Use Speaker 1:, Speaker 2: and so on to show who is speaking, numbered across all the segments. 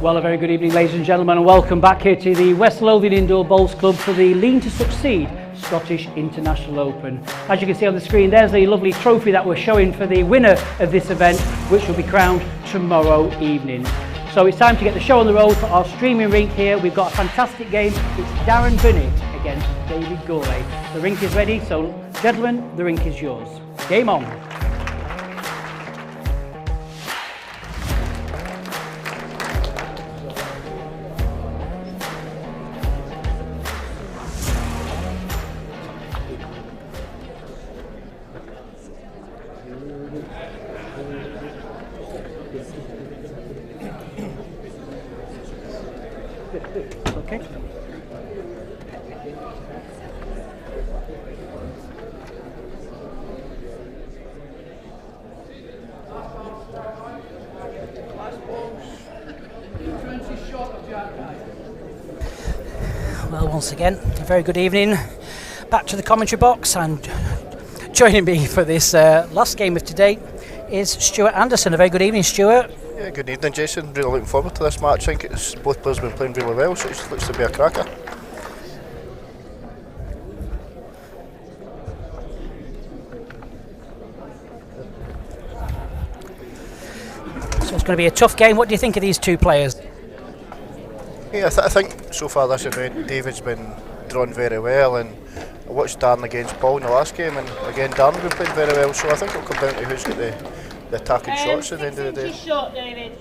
Speaker 1: Well, a very good evening, ladies and gentlemen, and welcome back here to the West Lothian Indoor Bowls Club for the Lean to Succeed Scottish International Open. As you can see on the screen, there's the lovely trophy that we're showing for the winner of this event, which will be crowned tomorrow evening. So it's time to get the show on the road for our streaming rink here. We've got a fantastic game. It's Darren Burnett against David Gourlay. The rink is ready, so gentlemen, the rink is yours. Game on. Okay. Well, once again, a very good evening. Back to the commentary box, and joining me for this last game of today is Stuart Anderson. A very good evening, Stuart.
Speaker 2: Yeah, good evening, Jason. Really looking forward to this match. I think both players have been playing really well, so it looks to be a cracker.
Speaker 1: So it's going to be a tough game. What do you think of these two players?
Speaker 2: Yeah, I think so far this event, David's been drawn very well, and I watched Darren against Paul in the last game, and again Darren's been playing very well, so I think it'll come down to who's got the attacking shots at the end of the day.
Speaker 3: Shot, David.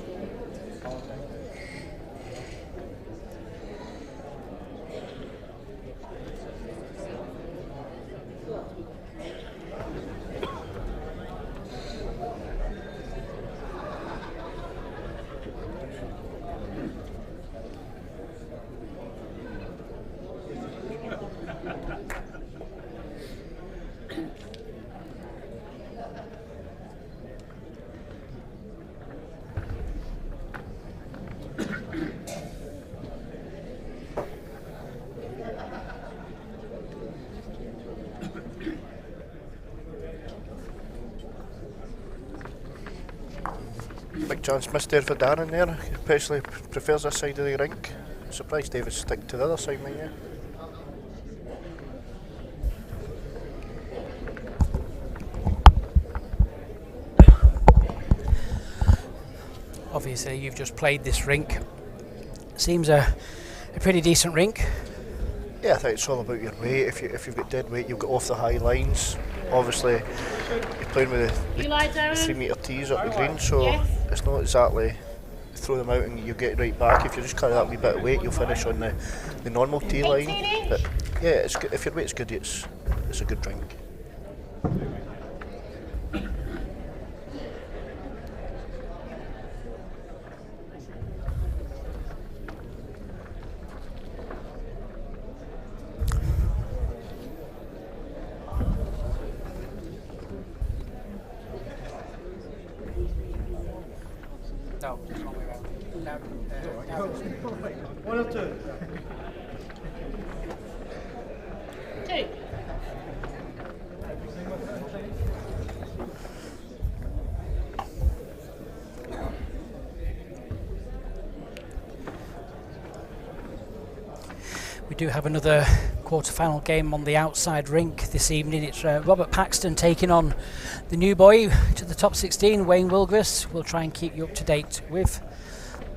Speaker 2: Big chance missed there for Darren there. He especially prefers this side of the rink. Surprised David's sticking to the other side, mate.
Speaker 1: Obviously, you've just played this rink. Seems a pretty decent rink.
Speaker 2: Yeah, I think it's all about your weight. If you've got dead weight, you'll get off the high lines. Obviously, you're playing with the 3 metre tees up the green, so it's not exactly throw them out and you get right back. If you just carry that wee bit of weight, you'll finish on the normal tee line. But yeah, it's good. If your weight's good, it's a good drink.
Speaker 1: No, wrong way around.
Speaker 4: One or two.
Speaker 3: Two.
Speaker 1: We do have another quarter-final game on the outside rink this evening. It's Robert Paxton taking on the new boy to the top 16, Wayne Wilgris. We'll try and keep you up to date with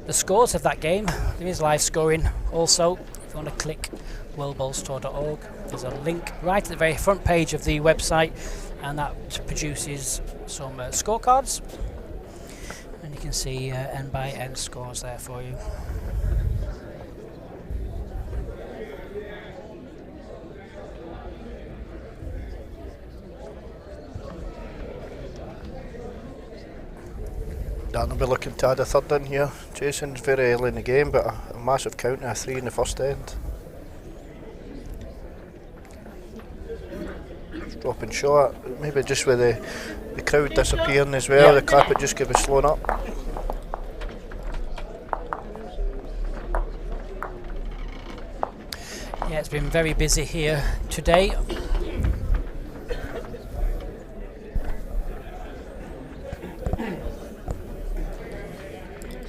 Speaker 1: the scores of that game. There is live scoring also. If you want to click worldbowlstore.org, there's a link right at the very front page of the website, and that produces some scorecards, and you can see end by end scores there for you.
Speaker 2: Darren will be looking to add a third in here. Jason's very early in the game, but a massive count and a 3 in the first end. Dropping shot, maybe just with the crowd disappearing as well, the carpet just could be slowing up.
Speaker 1: Yeah, it's been very busy here today.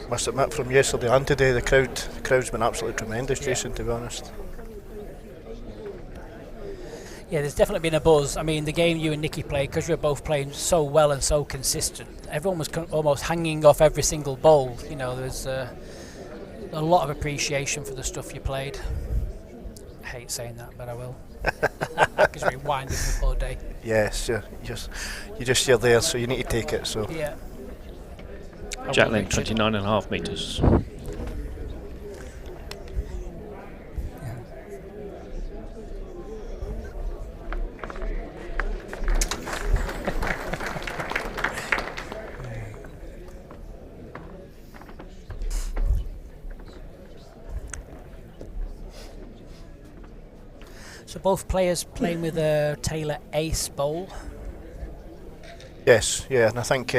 Speaker 2: must admit, from yesterday and today, the crowd's been absolutely tremendous, Jason, to be honest.
Speaker 1: Yeah, there's definitely been a buzz. I mean, the game you and Nicky played, because you were both playing so well and so consistent, everyone was almost hanging off every single bowl. You know, there's a lot of appreciation for the stuff you played. I hate saying that, but I will. Because you're winding me all day.
Speaker 2: Yes, you're there, so you need to take it. So
Speaker 1: yeah.
Speaker 4: Jacqueline, 29.5 metres.
Speaker 1: So both players playing with a Taylor Ace bowl.
Speaker 2: yes, yeah, and I think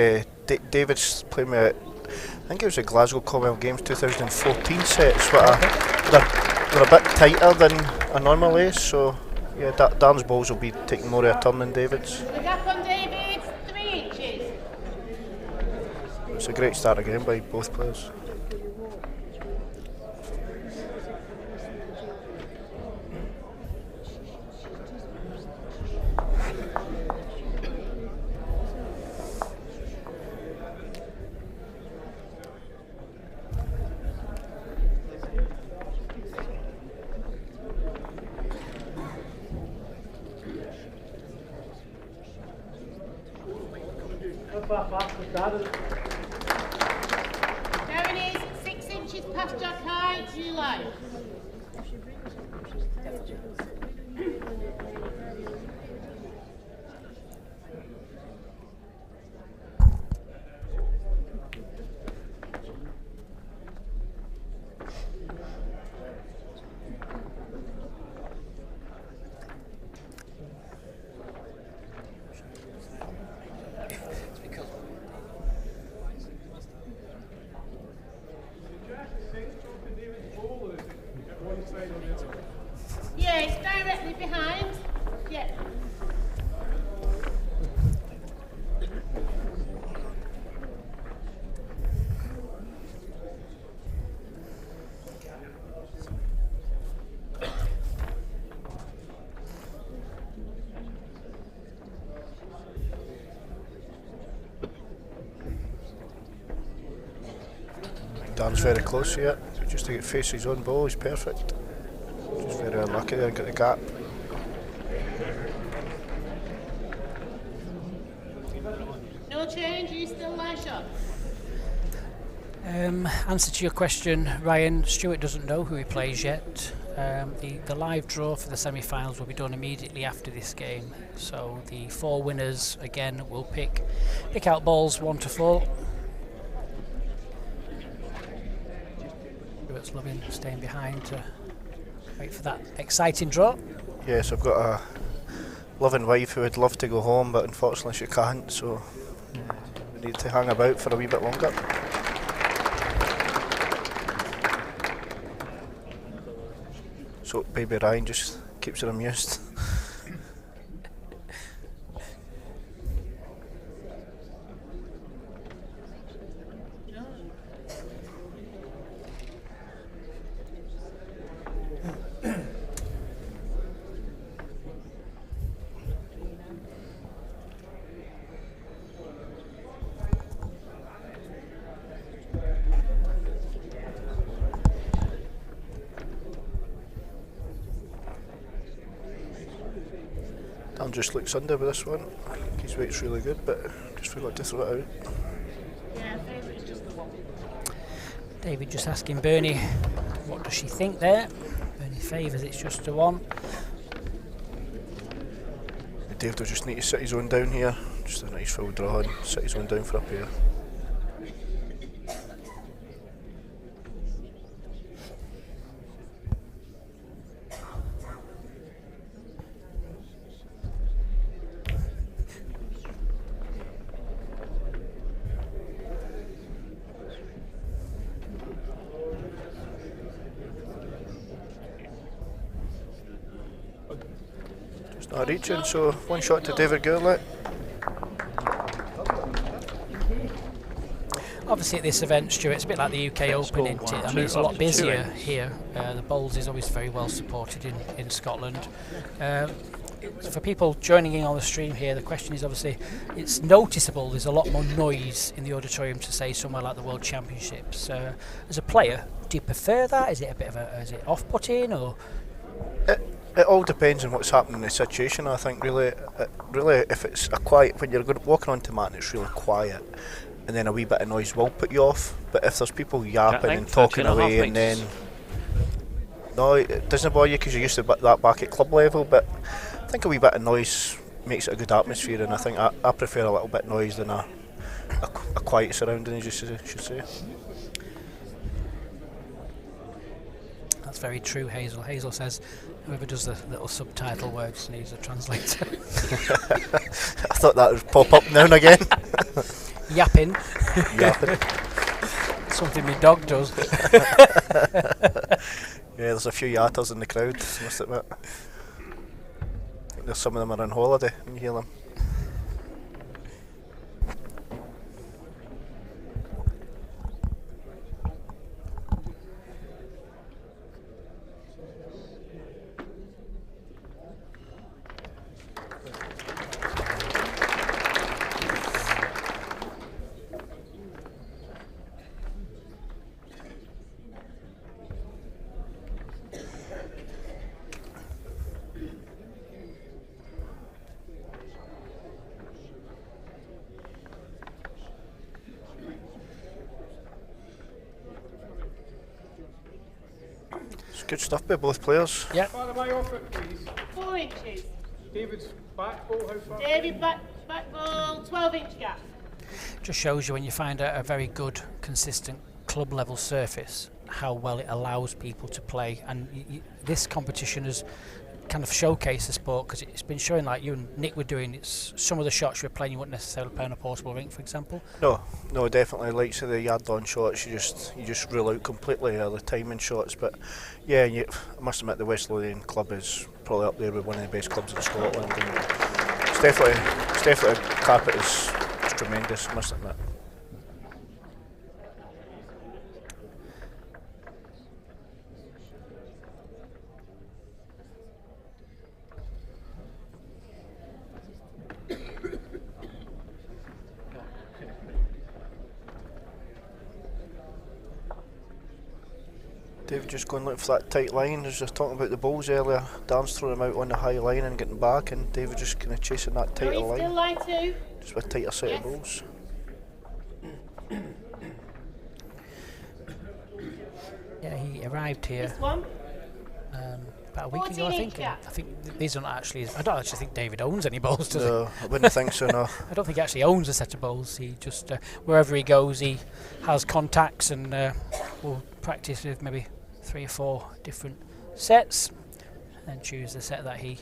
Speaker 2: David's playing with, I think it was the Glasgow Commonwealth Games 2014 sets, but they're a bit tighter than a normal Ace, so yeah, Darren's balls will be taking more of a turn than David's.
Speaker 3: The gap on David, 3 inches.
Speaker 2: It's a great start again by both players.
Speaker 3: There it is, 6 inches past Jack high, too low. Yeah, it's directly behind. Yeah.
Speaker 2: Darren's very close here, just to get face his own ball, he's perfect. Just very unlucky there and got the gap.
Speaker 3: No change, you still line shot.
Speaker 1: Answer to your question, Ryan, Stuart doesn't know who he plays yet. The live draw for the semi-finals will be done immediately after this game. So the 4 winners, again, will pick out balls 1 to 4. Stuart's loving staying behind to wait for that exciting draw.
Speaker 2: Yes, I've got a loving wife who would love to go home, but unfortunately she can't, so we need to hang about for a wee bit longer. So baby Ryan just keeps her amused. Dan just looks under with this one. His weight's really good, but just forgot to throw it out.
Speaker 3: Yeah, favourite is just the one.
Speaker 1: David just asking Bernie, what does she think there? Bernie favours it's just a 1.
Speaker 2: Dave will just need to sit his own down here. Just a nice full draw and sit his own down for a pair. Not reaching, so 1 shot to David Gourlay.
Speaker 1: Obviously at this event, Stuart, it's a bit like the UK Open, isn't it? I mean, it's a lot busier here. The bowls is always very well supported in Scotland. For people joining in on the stream here, the question is obviously, it's noticeable there's a lot more noise in the auditorium to say somewhere like the World Championships. As a player, do you prefer that? Is it a bit of is it off-putting, or?
Speaker 2: It all depends on what's happening in the situation. I think really, if it's a quiet, when you're walking onto mat and it's really quiet, and then a wee bit of noise will put you off. But if there's people yapping and talking away, and then no, it doesn't bother you because you're used to that back at club level. But I think a wee bit of noise makes it a good atmosphere, and I think I prefer a little bit of noise than a quiet surrounding, as you should say.
Speaker 1: That's very true, Hazel. Hazel says whoever does the little subtitle words needs a translator.
Speaker 2: I thought that would pop up now and again.
Speaker 1: Yapping.
Speaker 2: Yapping.
Speaker 1: Something my dog does.
Speaker 2: Yeah, there's a few yatters in the crowd, I must admit. I think there's some of them are on holiday when you hear them. Good stuff by both players.
Speaker 1: Yeah.
Speaker 5: Father, my offer, please.
Speaker 3: 4 inches.
Speaker 5: David's back ball, how far?
Speaker 3: David back ball, 12-inch gap.
Speaker 1: Just shows you when you find a very good, consistent club level surface, how well it allows people to play. And this competition has kind of showcased the sport, because it's been showing, like you and Nick were doing, it's some of the shots you were playing you wouldn't necessarily play on a portable rink, for example.
Speaker 2: No, definitely. Likes of the yard-on shots, you just rule out completely, the timing shots. But yeah, I must admit the West Lothian club is probably up there with one of the best clubs in Scotland. And it's definitely carpet is tremendous, I must admit. David just going looking for that tight line. As I was talking about the balls earlier, Darren's throwing them out on the high line and getting back, and David just kind of chasing that tighter line.
Speaker 3: Still line 2.
Speaker 2: Just with a tighter set of balls.
Speaker 1: Yeah, he arrived here
Speaker 3: This one.
Speaker 1: about a week ago, I
Speaker 3: 14
Speaker 1: think.
Speaker 3: inch gap.
Speaker 1: I think these aren't actually. I don't actually think David owns any bowls, does
Speaker 2: No, I wouldn't think so, no.
Speaker 1: I don't think he actually owns a set of bowls. He just wherever he goes, he has contacts and will practice with maybe 3 or 4 different sets, and choose the set that he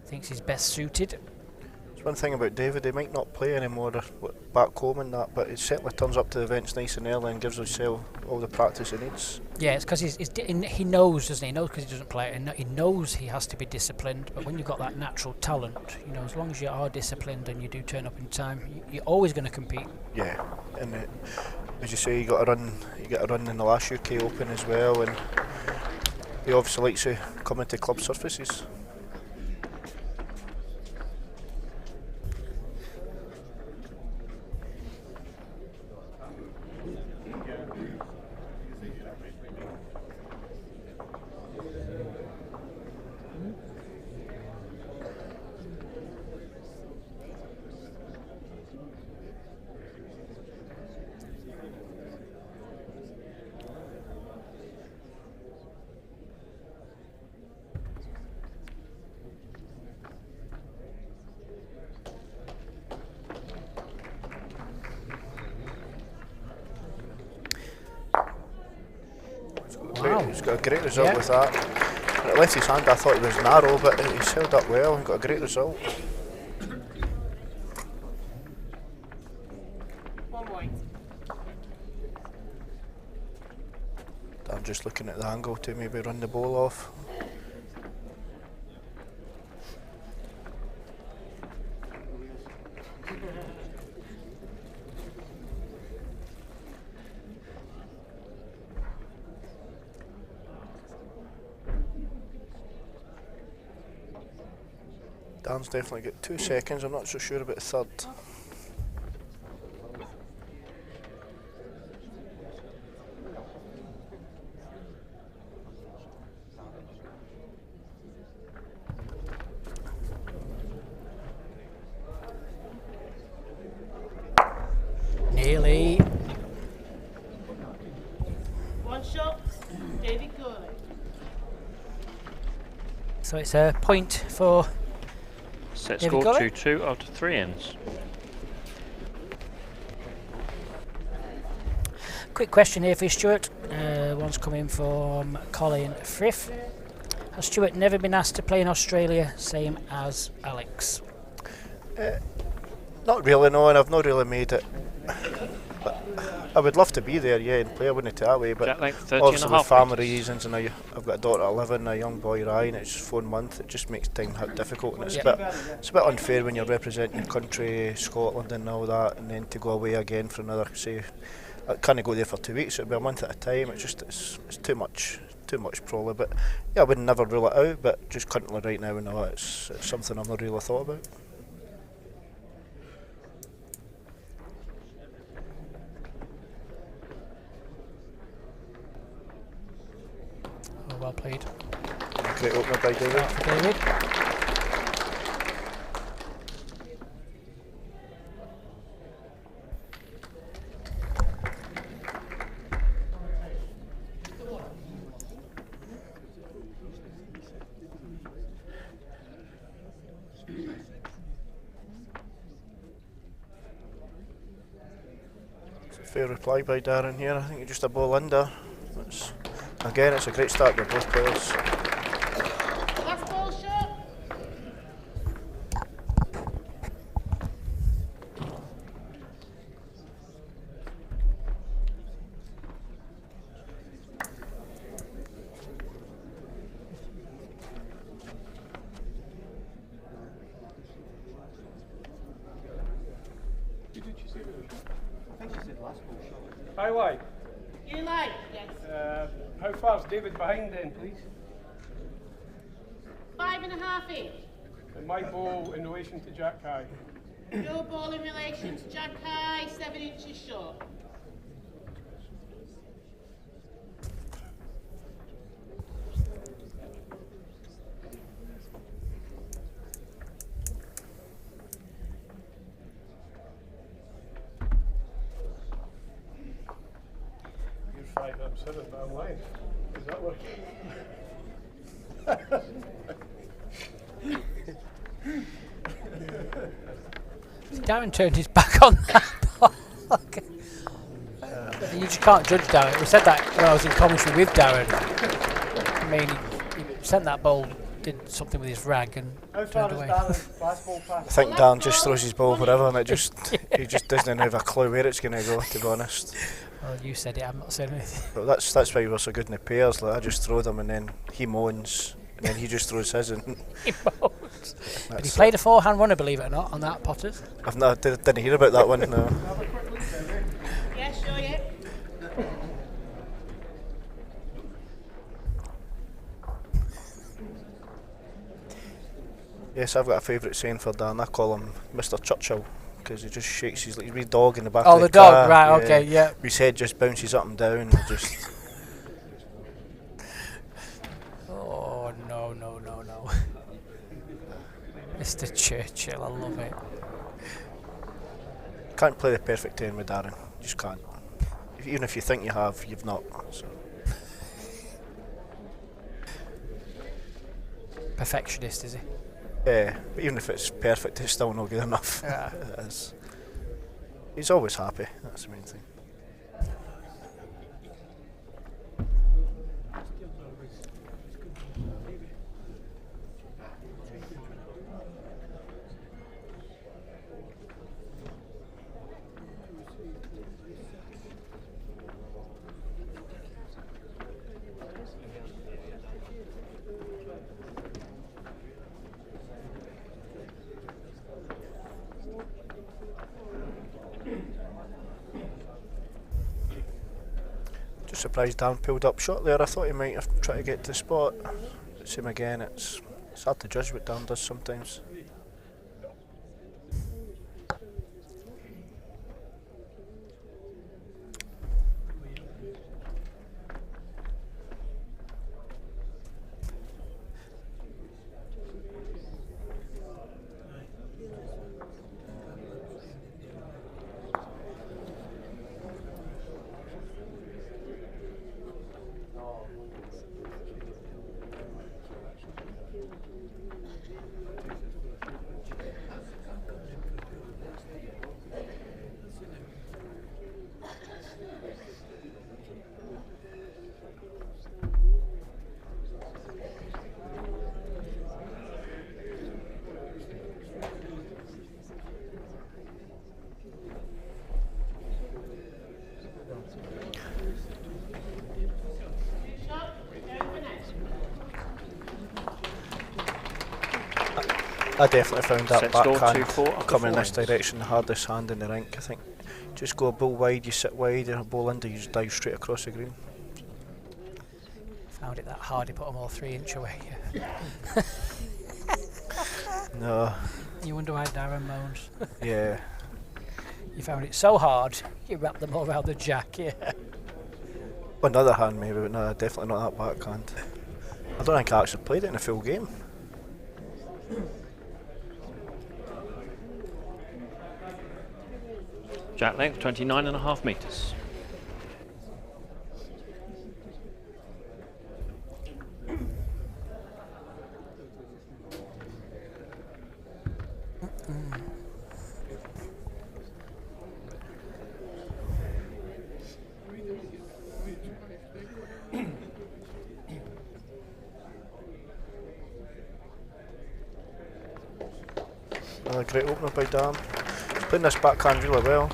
Speaker 1: thinks is best suited.
Speaker 2: There's one thing about David, he might not play anymore back home and that, but he certainly turns up to the events nice and early and gives himself all the practice he needs.
Speaker 1: Yeah, it's because he knows, doesn't he? He knows because he doesn't play it, and he knows he has to be disciplined. But when you've got that natural talent, you know, as long as you are disciplined and you do turn up in time, you're always going to compete.
Speaker 2: Yeah, and as you say, you got a run in the last UK Open as well, and he obviously likes to come into club surfaces. He's got a great result with that. When it left his hand, I thought he was narrow, but he's held up well and got a great result.
Speaker 3: 1 point.
Speaker 2: I'm just looking at the angle to maybe run the ball off. Dan's definitely got 2 seconds. I'm not so sure about the third.
Speaker 1: Nearly.
Speaker 3: One shot, David Gourlay.
Speaker 1: So it's a point for
Speaker 4: Set
Speaker 1: David
Speaker 4: score
Speaker 1: Gourlay?
Speaker 4: 2-2 after 3 ends.
Speaker 1: quick question here for you, Stuart. One's coming from Colin Frith. Has Stuart never been asked to play in Australia, same as Alex?
Speaker 2: Not really, no, and I've not really made it. But I would love to be there, yeah, and play. I wouldn't take it that way, but
Speaker 4: Jet length 30
Speaker 2: obviously
Speaker 4: and a
Speaker 2: with
Speaker 4: half
Speaker 2: family
Speaker 4: metres.
Speaker 2: reasons, and I've got a daughter at 11, a young boy Ryan. It's 4 months. It just makes time difficult, and it's a bit unfair when you're representing your country, Scotland, and all that, and then to go away again for another. Say, I can't go there for 2 weeks. It'll be a month at a time. It's too much probably. But yeah, I would never rule it out. But just currently right now, no, it's something I've not really thought about.
Speaker 1: Oh, well played.
Speaker 2: Great opener by David.
Speaker 1: For David.
Speaker 2: It's a fair reply by Darren here. I think you're just a ball under. Again, it's a great start by both players.
Speaker 3: Last ball shot.
Speaker 5: Did you say that? I think she said last ball shot. Highlight.
Speaker 3: You like? Yes.
Speaker 5: How far's David behind then, please?
Speaker 3: 5.5 in.
Speaker 5: And my ball in relation to Jack High.
Speaker 3: Your ball in relation to Jack High, 7 inches short.
Speaker 5: You're 5, I'm 7, but I'm lying. Does that work?
Speaker 1: Darren turned his back on that ball. You just can't judge Darren. We said that when I was in commentary with Darren. I mean, he sent that ball, did something with his rag and
Speaker 5: How
Speaker 1: turned
Speaker 5: far is
Speaker 1: away.
Speaker 5: Darren's last ball
Speaker 2: I
Speaker 5: pass?
Speaker 2: think Dan just throws his ball wherever, and he just doesn't have a clue where it's going to go. To be honest,
Speaker 1: Well, you said it, I'm not saying anything.
Speaker 2: but that's why we're so good in the pairs. Like I just throw them, and then he moans, and then he just throws his, and
Speaker 1: He moans. But he
Speaker 2: that's
Speaker 1: played a forehand runner, believe it or not, on that Potters.
Speaker 2: didn't hear about that one. No.
Speaker 3: Yeah, sure, yeah.
Speaker 2: Yes, I've got a favourite saying for Dan. I call him Mr. Churchill because he just shakes his wee dog in the back
Speaker 1: Oh,
Speaker 2: of the
Speaker 1: the dog,
Speaker 2: car.
Speaker 1: right, okay, yeah.
Speaker 2: His head just bounces up and down. And just
Speaker 1: Oh, no. Mr. Churchill, I love it.
Speaker 2: can't play the perfect 10 with Darren. You just can't. Even if you think you have, you've not. So.
Speaker 1: Perfectionist, is he?
Speaker 2: Yeah, but even if it's perfect, it's still not good enough.
Speaker 1: Yeah.
Speaker 2: It is. He's always happy. That's the main thing. Just surprised Dan pulled up short there. I thought he might have tried to get to the spot. Same again, it's hard to judge what Dan does sometimes. I definitely found that
Speaker 4: Set score
Speaker 2: backhand
Speaker 4: 2-4 after
Speaker 2: coming in
Speaker 4: 4
Speaker 2: this
Speaker 4: ends.
Speaker 2: direction the hardest hand in the rink. I think just go a ball wide, you sit wide, and a ball under, you just dive straight across the green.
Speaker 1: Found it that hard, he put them all 3-inch away.
Speaker 2: No,
Speaker 1: You wonder why Darren moans.
Speaker 2: yeah.
Speaker 1: You found it so hard, you wrapped them all around the jack, yeah.
Speaker 2: On the other hand, maybe, but no, definitely not that backhand. I don't think I actually played it in a full game.
Speaker 4: Jack length 29.5 metres.
Speaker 2: Another great opener by Darren. He's playing this backhand really well.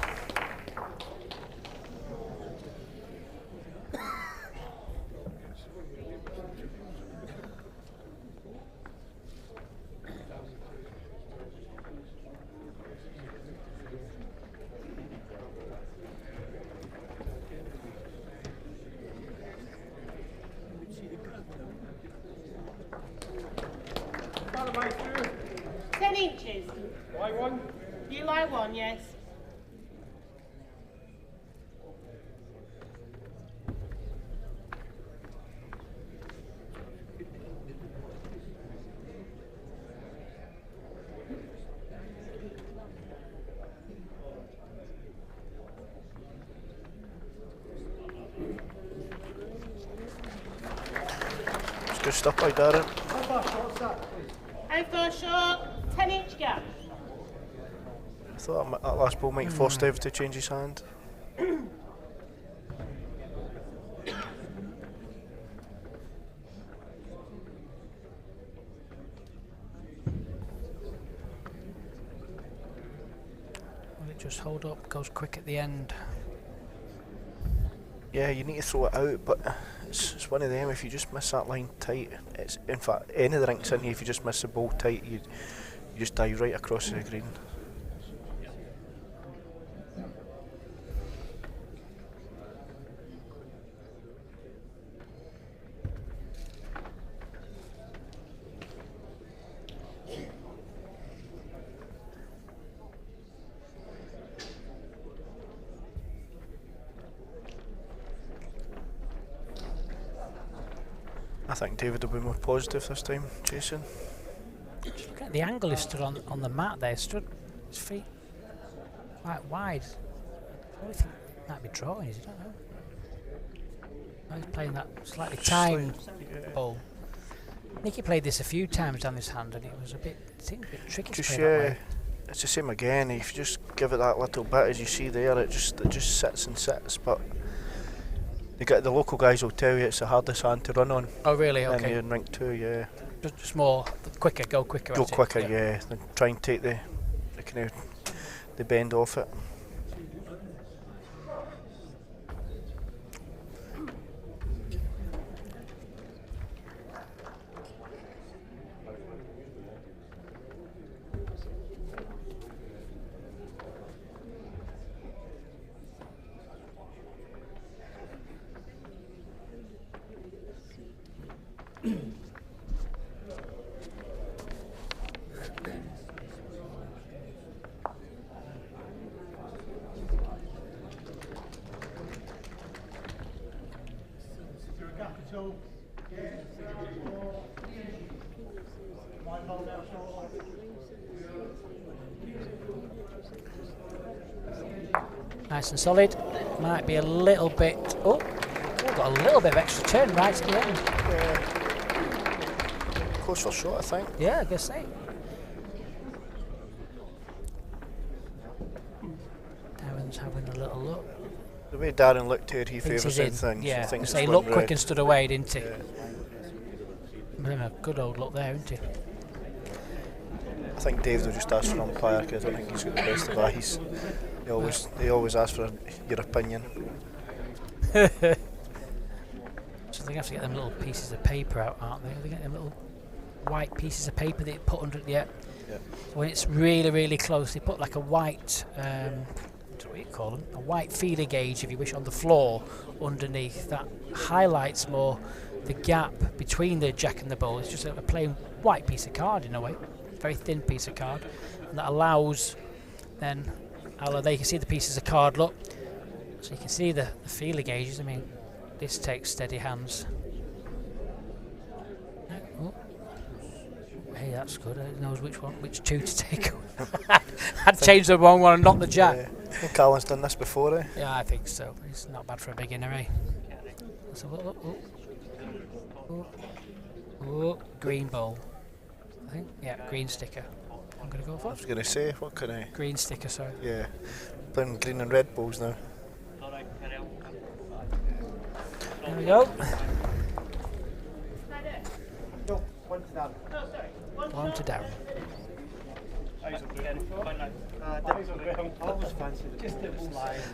Speaker 5: Got a mic through.
Speaker 3: 10 inches.
Speaker 5: Lie one.
Speaker 3: You lie one, yes.
Speaker 2: It's good stuff by Darren.
Speaker 5: How far short's that, please?
Speaker 3: How far short? 10-inch gap.
Speaker 2: I thought that last ball might force David to change his hand.
Speaker 1: Will it just hold up, goes quick at the end.
Speaker 2: Yeah, you need to throw it out, but it's one of them. If you just miss that line tight, it's in fact any of the rinks in here. If you just miss the ball tight, you just dive right across the green. I think David will be more positive this time, Jason.
Speaker 1: Just look at the angle he stood on the mat there. Stood his feet quite wide. I probably think he might be drawing, is he? I don't know. He's playing that slightly timed ball. Nicky played this a few times down this hand and it was it seemed a bit tricky to
Speaker 2: Just
Speaker 1: play that
Speaker 2: yeah,
Speaker 1: way.
Speaker 2: it's the same again. If you just give it that little bit, as you see there, it just sits and sits. But the local guys will tell you it's the hardest hand to run on.
Speaker 1: Oh really?
Speaker 2: In
Speaker 1: Okay.
Speaker 2: here in rink 2, yeah.
Speaker 1: Just more quicker, go quicker.
Speaker 2: Go
Speaker 1: at it,
Speaker 2: quicker, yeah. Then try and take the kind of the bend off it.
Speaker 1: Nice and solid. Might be a little bit. Oh, got a little bit of extra turn right at the end.
Speaker 2: Close for shot, I think.
Speaker 1: Yeah, I guess so. Darren's having a little look.
Speaker 2: The way Darren looked here, he
Speaker 1: Thinks
Speaker 2: favours
Speaker 1: he's in.
Speaker 2: things.
Speaker 1: Yeah,
Speaker 2: He thinks
Speaker 1: so he
Speaker 2: it's
Speaker 1: looked
Speaker 2: one
Speaker 1: quick
Speaker 2: red.
Speaker 1: and stood away, didn't he?
Speaker 2: Yeah.
Speaker 1: Gave him a good old look there, isn't he?
Speaker 2: I think Dave will just ask for an umpire because I don't think he's got the best of eyes. They always ask for your opinion.
Speaker 1: So they have to get them little pieces of paper out, aren't they? They get them little white pieces of paper that you put under it. Yeah,
Speaker 2: Yeah.
Speaker 1: So when it's really, really close, they put like a white, what do you call them? A white feeler gauge, if you wish, on the floor underneath. That highlights more the gap between the jack and the bull. It's just a plain white piece of card in a way, very thin piece of card, and that allows then, there you can see the pieces of card, look, so you can see the feeler gauges. I mean, this takes steady hands. Oh. Hey, that's good. It knows which two to take. I'd changed the wrong one and not the jack.
Speaker 2: I think Alan's done this before, eh?
Speaker 1: Yeah, I think so. It's not bad for a beginner, eh? So, green ball. I think, yeah, green sticker. I'm going to go for
Speaker 2: I was going to say, what can I...
Speaker 1: green sticker, sorry.
Speaker 2: Yeah, playing green and red balls now.
Speaker 1: There we go. One to Darren.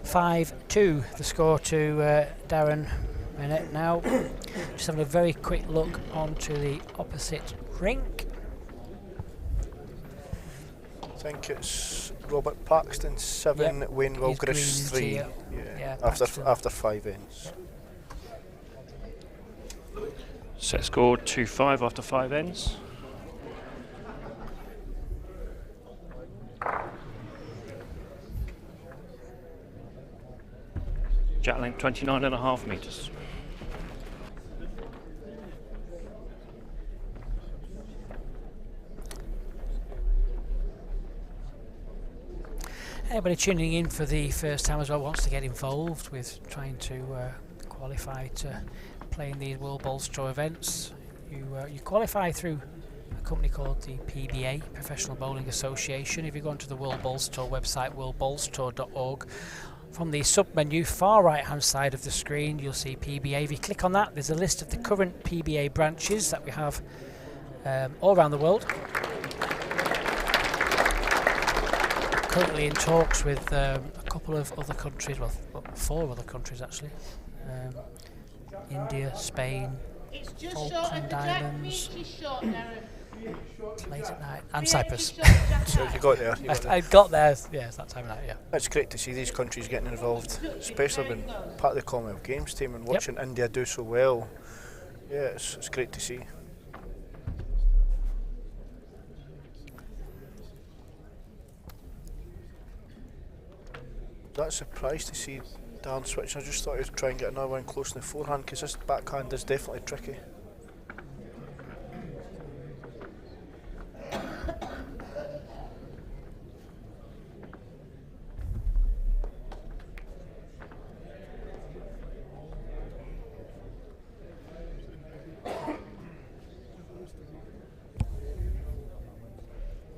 Speaker 1: 5-2 the score to Darren Burnett now. Just having a very quick look onto the opposite rink.
Speaker 2: I think it's Robert Paxton 7,
Speaker 1: Yep.
Speaker 2: Wayne Wilgris 3.
Speaker 1: Yeah,
Speaker 2: after 5 ends.
Speaker 4: Set score 2-5 after 5 ends. Jack length 29.5 metres.
Speaker 1: Anybody tuning in for the first time as well wants to get involved with trying to qualify to play in these World Bowls Tour events. You qualify through a company called the PBA, Professional Bowling Association. If you go onto the World Bowls Tour website, worldbowlstour.org, from the sub-menu far right hand side of the screen you'll see PBA. If you click on that, there's a list of the current PBA branches that we have all around the world. Currently in talks with a couple of other countries, well 4 other countries actually. India, Spain, Falkland Islands, late at night, and Cyprus.
Speaker 2: So you got there.
Speaker 1: I got there, yes, that time of night, yeah.
Speaker 2: It's great to see these countries getting involved, especially when part of the Commonwealth Games team and watching India do so well. Yeah, it's great to see. That's surprised to see Dan switching. I just thought he'd try and get another one close in the forehand because this backhand is definitely tricky.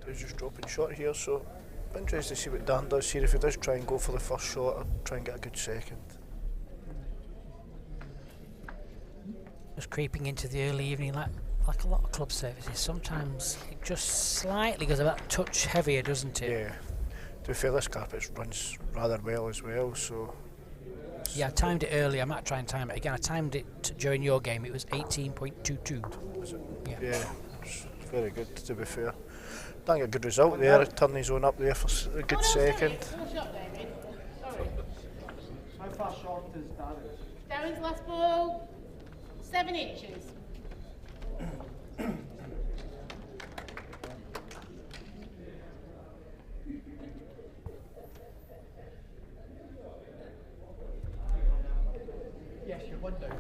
Speaker 2: He's just dropping shot here, so interested to see what Dan does here. If he does try and go for the first shot, I'll try and get a good second.
Speaker 1: Just creeping into the early evening like a lot of club services. Sometimes it just slightly goes a bit touch heavier, doesn't it?
Speaker 2: Yeah. To be fair, this carpet runs rather well as well, so...
Speaker 1: Yeah, I timed it earlier. I might try and time it again. I timed it during your game. It was 18.22.
Speaker 2: Was it?
Speaker 1: Yeah.
Speaker 2: It's very good, to be fair. Done a good result there, turning his own up there for a good second.
Speaker 3: How far short is Darren's? Darren's last ball, 7 inches.
Speaker 5: Yes, you're 1 down.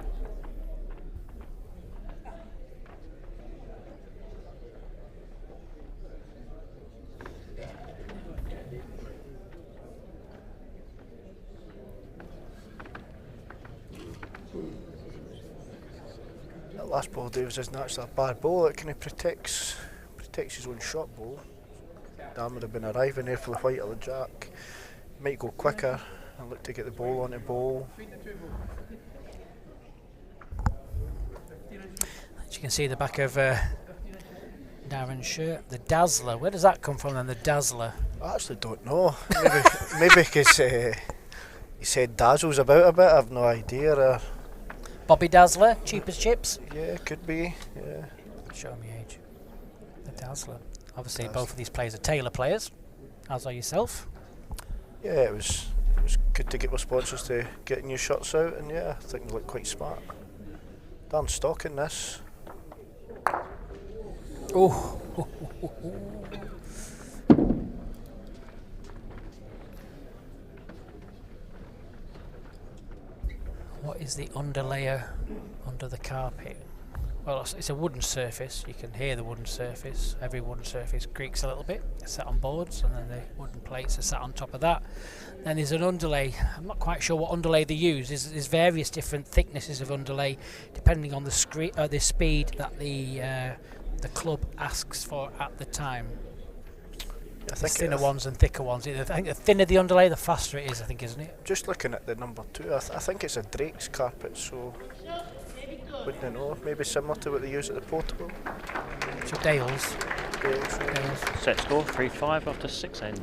Speaker 2: That last ball, Davis, isn't actually a bad ball. It kind of protects his own shot ball. Dan would have been arriving there for the white or the jack. Might go quicker and look to get the ball on the ball.
Speaker 1: As you can see the back of Darren's shirt, the Dazzler. Where does that come from then, the Dazzler?
Speaker 2: I actually don't know. Maybe because he said dazzles about a bit. I've no idea.
Speaker 1: Bobby Dazzler, cheap as chips.
Speaker 2: Yeah, could be. Yeah.
Speaker 1: Show me age. The Dazzler. Obviously, both of these players are Taylor players, as are yourself.
Speaker 2: Yeah, it was good to get my sponsors to get new shots out, and yeah, I think they look quite smart. Darn stock in this.
Speaker 1: Oh. What is the underlayer under the carpet? Well, it's a wooden surface. You can hear the wooden surface. Every wooden surface creaks a little bit. It's set on boards, and then the wooden plates are sat on top of that. Then there's an underlay. I'm not quite sure what underlay they use. There's various different thicknesses of underlay depending on the speed that the club asks for at the time.
Speaker 2: I think
Speaker 1: There's thinner ones and thicker ones. I think the thinner the underlay, the faster it is, I think, isn't it?
Speaker 2: Just looking at the number 2, I think it's a Drake's carpet, so wouldn't know. Maybe similar to what they use at the Portable.
Speaker 1: So Dales.
Speaker 2: Dales.
Speaker 4: Set score 3-5 after 6 ends.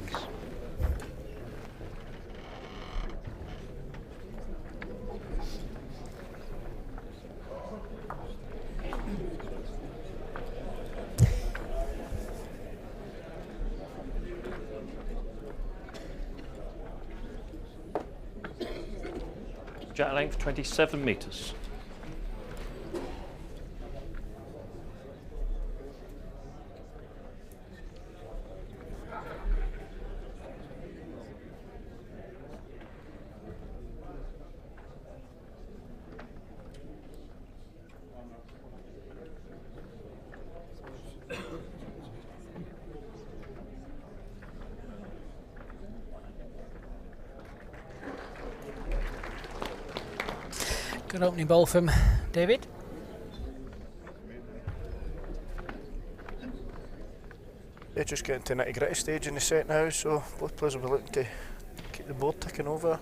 Speaker 4: Jet length 27 metres.
Speaker 1: Good opening ball from David.
Speaker 2: They're just getting to nitty gritty stage in the set now, so both players will be looking to keep the board ticking over.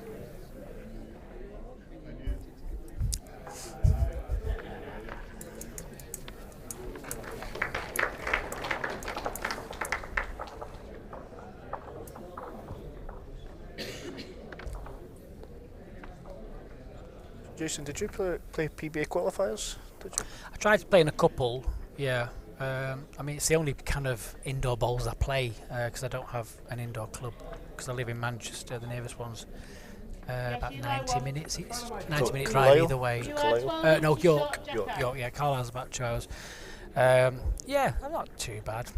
Speaker 2: Jason, did you play PBA qualifiers? Did you?
Speaker 1: I tried to play in a couple, yeah. I mean, it's the only kind of indoor bowls I play because I don't have an indoor club because I live in Manchester. The nearest one's about 90 minutes. It's 90-minute drive either way. No, York. Yeah, Carlisle's about 2 hours. Yeah, I'm not too bad.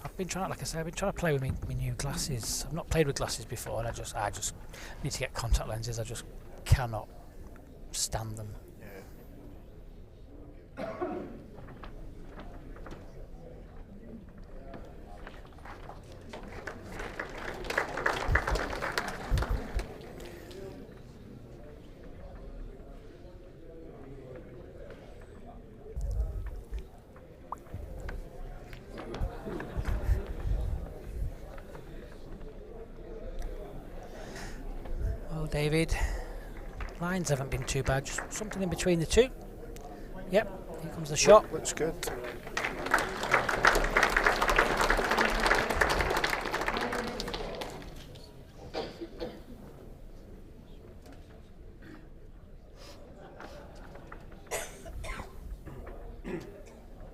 Speaker 1: I've been trying, like I said, I've been trying to play with my new glasses. I've not played with glasses before, and I just need to get contact lenses. I just cannot stand them.
Speaker 2: Yeah.
Speaker 1: Well, David, lines haven't been too bad, just something in between the two. Yep, here comes the shot.
Speaker 2: Looks good.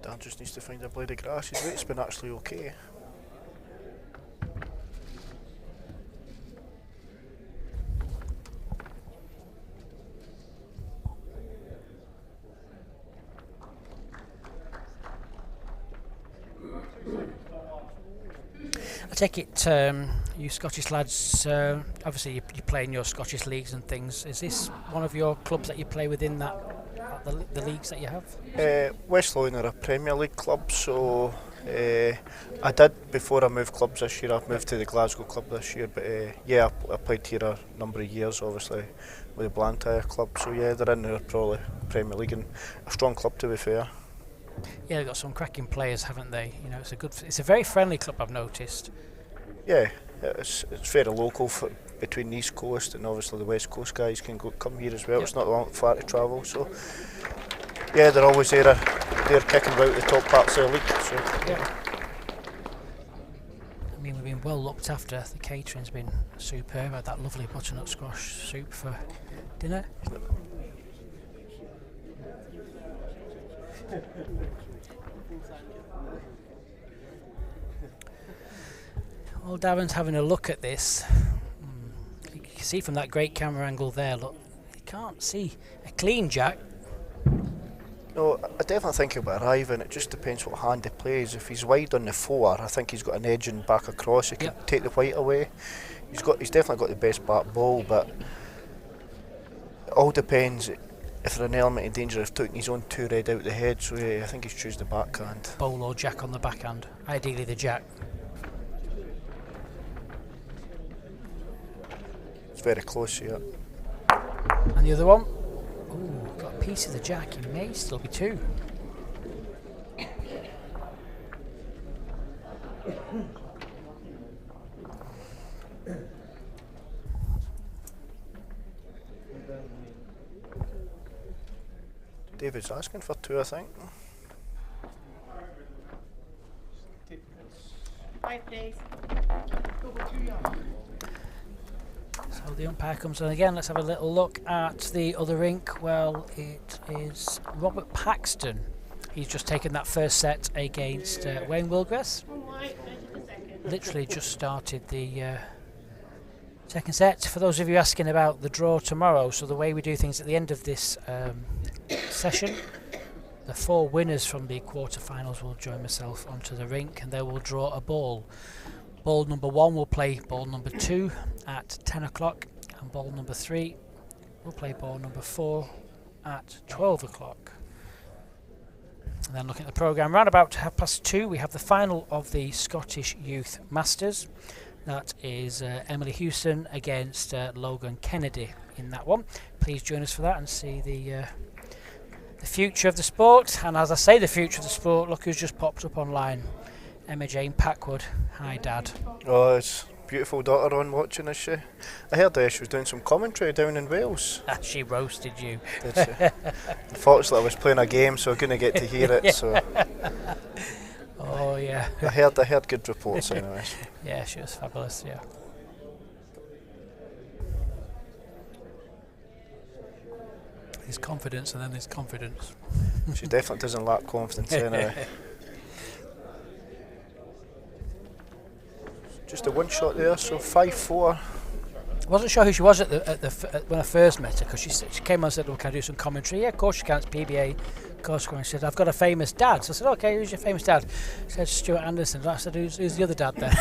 Speaker 2: Dan just needs to find a blade of grass. His weight's been actually okay.
Speaker 1: I take it you Scottish lads, obviously you play in your Scottish leagues and things. Is this one of your clubs that you play within the leagues that you have?
Speaker 2: West Lothian are a Premier League club, so I did, before I moved clubs this year, I moved to the Glasgow club this year, but yeah, I played here a number of years, obviously, with the Blantyre club, so yeah, they're in there probably Premier League, and a strong club to be fair.
Speaker 1: Yeah, they've got some cracking players, haven't they? You know, it's a very friendly club, I've noticed.
Speaker 2: Yeah, it's very local between the East Coast, and obviously the West Coast guys can come here as well. Yep. It's not far to travel, so yeah, they're always there. They're kicking about the top parts of the league. So
Speaker 1: yeah. I mean, we've been well looked after. The catering's been superb. I had that lovely butternut squash soup for dinner. While Darren's having a look at this, you can see from that great camera angle there, look, you can't see a clean jack.
Speaker 2: No, I definitely think he'll be arriving. It just depends what hand he plays. If he's wide on the 4, I think he's got an edge and back across. He can take the white away. He's definitely got the best back ball, but it all depends if there's an element of danger of taking his own 2 red out the head. So yeah, I think he's choose the backhand.
Speaker 1: Bowl or jack on the backhand, ideally the jack.
Speaker 2: It's very close here.
Speaker 1: And the other one, ooh, got a piece of the jack. He may still be 2.
Speaker 2: David's asking for 2, I think.
Speaker 3: 5 days.
Speaker 1: So the umpire comes in again. Let's have a little look at the other rink. Well, it is Robert Paxton. He's just taken that first set against Wayne Wilgress. Literally just started the second set. For those of you asking about the draw tomorrow, so the way we do things at the end of this session, the 4 winners from the quarterfinals will join myself onto the rink and they will draw a ball. Ball number 1 will play ball number 2 at 10 o'clock and ball number 3 will play ball number 4 at 12 o'clock. And then looking at the programme, round about 2:30 we have the final of the Scottish Youth Masters. That is Emily Hewson against Logan Kennedy in that one. Please join us for that and see the future of the sport. And as I say the future of the sport, look who's just popped up online. Emma Jane Packwood. Hi, Dad.
Speaker 2: Oh, it's beautiful daughter on watching, is she? I heard she was doing some commentary down in Wales.
Speaker 1: She roasted you.
Speaker 2: Did she? Unfortunately, I was playing a game, so I couldn't get to hear it. So.
Speaker 1: Oh yeah.
Speaker 2: I heard good reports anyways.
Speaker 1: Yeah, she was fabulous, yeah. There's confidence and then there's confidence.
Speaker 2: She definitely doesn't lack confidence anyway. Just a one shot there, so 5-4.
Speaker 1: I wasn't sure who she was when I first met her, because she came on and said, "Well, can I do some commentary?" Yeah, of course you can. It's PBA. Of course, she said, "I've got a famous dad." So I said, "Okay, who's your famous dad?" She said, "Stuart Anderson." I said, "Who's the other dad then?"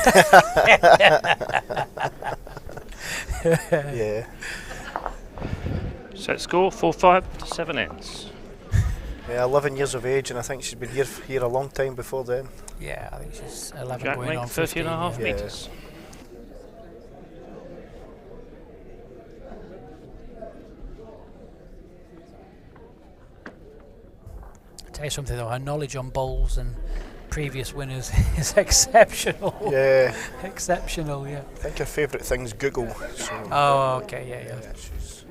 Speaker 2: Yeah.
Speaker 4: Set score 4-5 to 7 ends.
Speaker 2: Yeah, 11 years of age, and I think she's been here a long time before then.
Speaker 1: Yeah, I think she's 11
Speaker 4: Jack
Speaker 1: going
Speaker 4: length
Speaker 1: on
Speaker 4: 30 and a half
Speaker 1: 15, yeah.
Speaker 4: metres.
Speaker 1: I'll tell you something though, her knowledge on bowls and previous winners is exceptional.
Speaker 2: Yeah.
Speaker 1: Exceptional, yeah.
Speaker 2: I think her favourite thing's Google. So
Speaker 1: Oh, okay, yeah.
Speaker 2: she's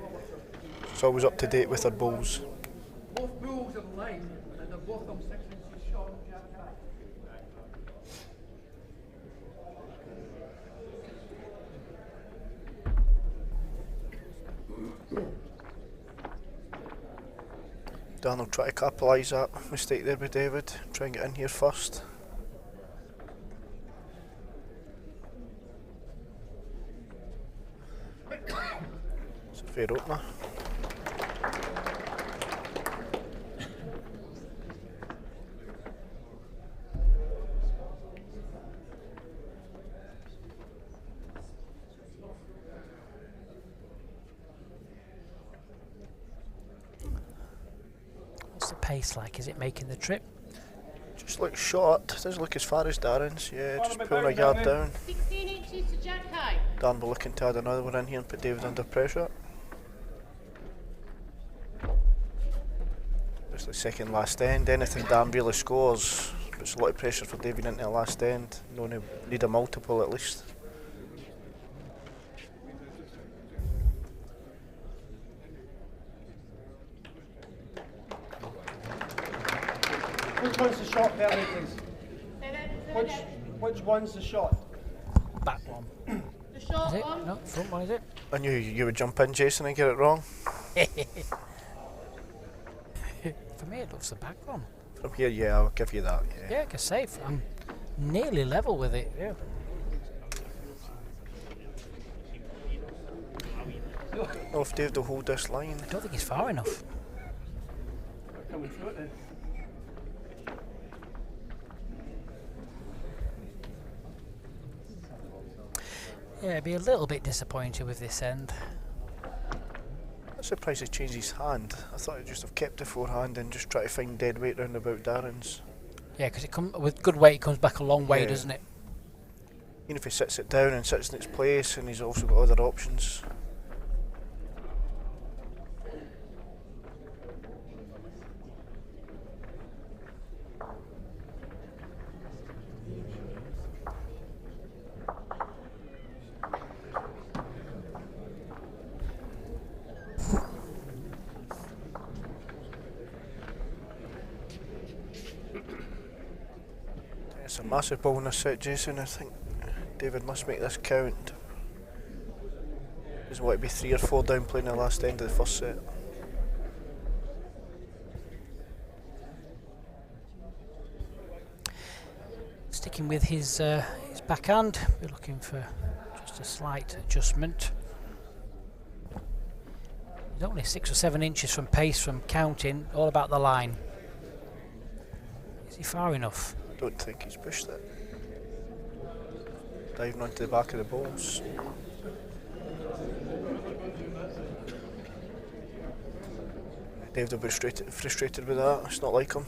Speaker 2: always up to date with her bowls.
Speaker 5: Both bulls in line, and they're both on 6 inches short.
Speaker 2: Dan will try to capitalise that mistake there with David. Try and get in here first. It's a fair opener.
Speaker 1: What's the pace like? Is it making the trip?
Speaker 2: Just looks short. Doesn't look as far as Darren's. Yeah, just pulling a yard down.
Speaker 3: 16 inches to Jack high.
Speaker 2: Dan will looking to add another one in here and put David under pressure. It's the second last end. Anything Dan really scores puts a lot of pressure for David into the last end. No need a multiple at least.
Speaker 5: Which one's the shot, Bernie, please?
Speaker 3: Say that.
Speaker 5: Which one's the shot?
Speaker 1: Back one.
Speaker 3: The short
Speaker 1: Is it?
Speaker 3: one.
Speaker 1: No, front one, is it?
Speaker 2: I knew you would jump in, Jason, and get it wrong.
Speaker 1: For me, it looks the back one.
Speaker 2: From here, yeah, I'll give you that. Yeah.
Speaker 1: Yeah, I can say I'm nearly level with it. Yeah.
Speaker 2: don't know if David will hold this line.
Speaker 1: I don't think he's far enough.
Speaker 5: Coming through it then.
Speaker 1: Yeah, be a little bit disappointed with this end.
Speaker 2: I'm surprised he changed his hand. I thought he'd just have kept the forehand and just try to find dead weight round about Darren's.
Speaker 1: Yeah, because with good weight, it comes back a long way,
Speaker 2: Yeah.
Speaker 1: doesn't it?
Speaker 2: Even if he sits it down and sits in its place, and he's also got other options. It's a massive ball in this set, Jason. I think David must make this count. Doesn't want to be 3 or 4 down playing the last end of the first set.
Speaker 1: Sticking with his backhand, we're looking for just a slight adjustment. He's only 6 or 7 inches from pace from counting, all about the line. Is he far enough?
Speaker 2: I don't think he's pushed it. Diving onto the back of the balls. David will be frustrated with that. It's not like him.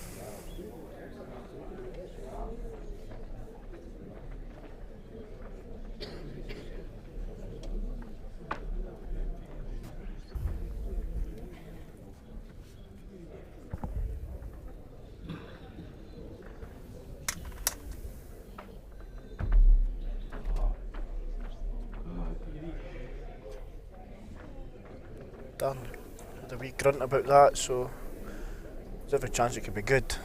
Speaker 2: Done. Had a wee grunt about that, so there's every chance it could be good.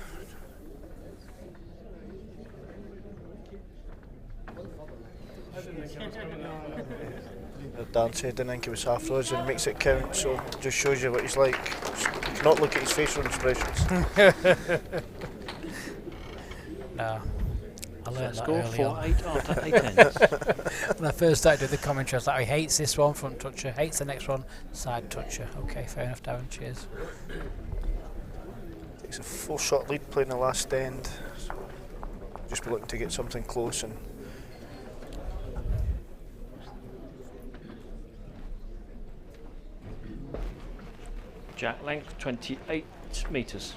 Speaker 2: Dan said didn't think he was half rose and makes it count, so just shows you what he's like. You cannot look at his facial expressions.
Speaker 1: No. I learned that
Speaker 4: Score
Speaker 1: early on.
Speaker 4: 4-8 after 8 ends.
Speaker 1: When I first started doing the commentary, I was like, he hates this one, front toucher, hates the next one, side toucher. Okay, fair enough, Darren, cheers.
Speaker 2: Takes a 4-shot lead playing the last end. So just be looking to get something close and
Speaker 4: Jack length 28 metres.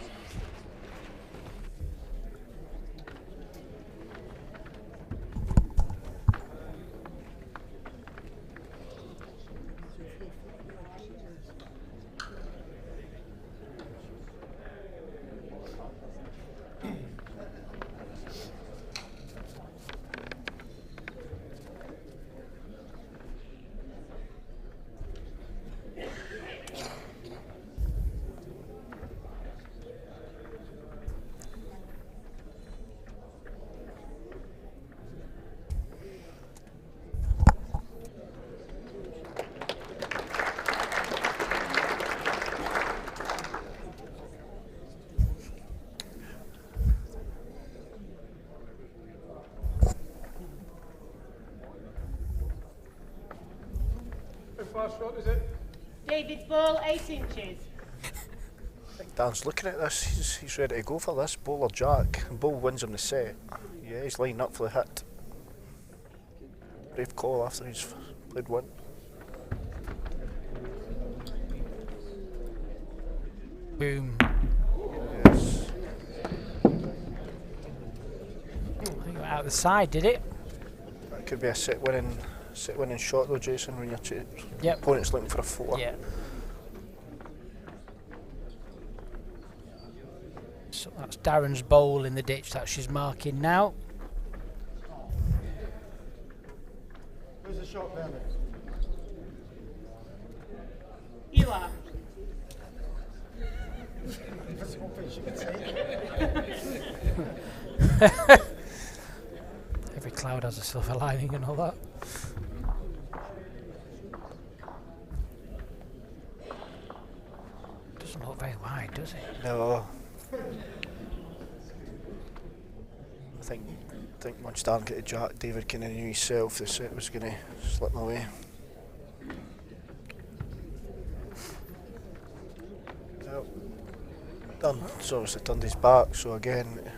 Speaker 5: How far short is it?
Speaker 3: David's ball, 8 inches.
Speaker 2: I think Dan's looking at this, he's ready to go for this. Ball or jack, and Bull wins him the set. Yeah, he's lining up for the hit. Brave call after he's played one.
Speaker 1: Boom.
Speaker 2: Yes.
Speaker 1: I think it went out the side, did it?
Speaker 2: That could be a set winning shot though, Jason, when your
Speaker 1: Yep.
Speaker 2: opponent's looking for a 4.
Speaker 1: Yeah. So that's Darren's bowl in the ditch that she's marking now.
Speaker 5: Where's the shot down there?
Speaker 3: You are.
Speaker 5: That's one thing she can say.
Speaker 1: Every cloud has a silver lining and all that. Doesn't look very wide, does it?
Speaker 2: No. I think once Dan got a jack, David kind of knew himself the set was going to slip him away. done. He's obviously turned his back, so again,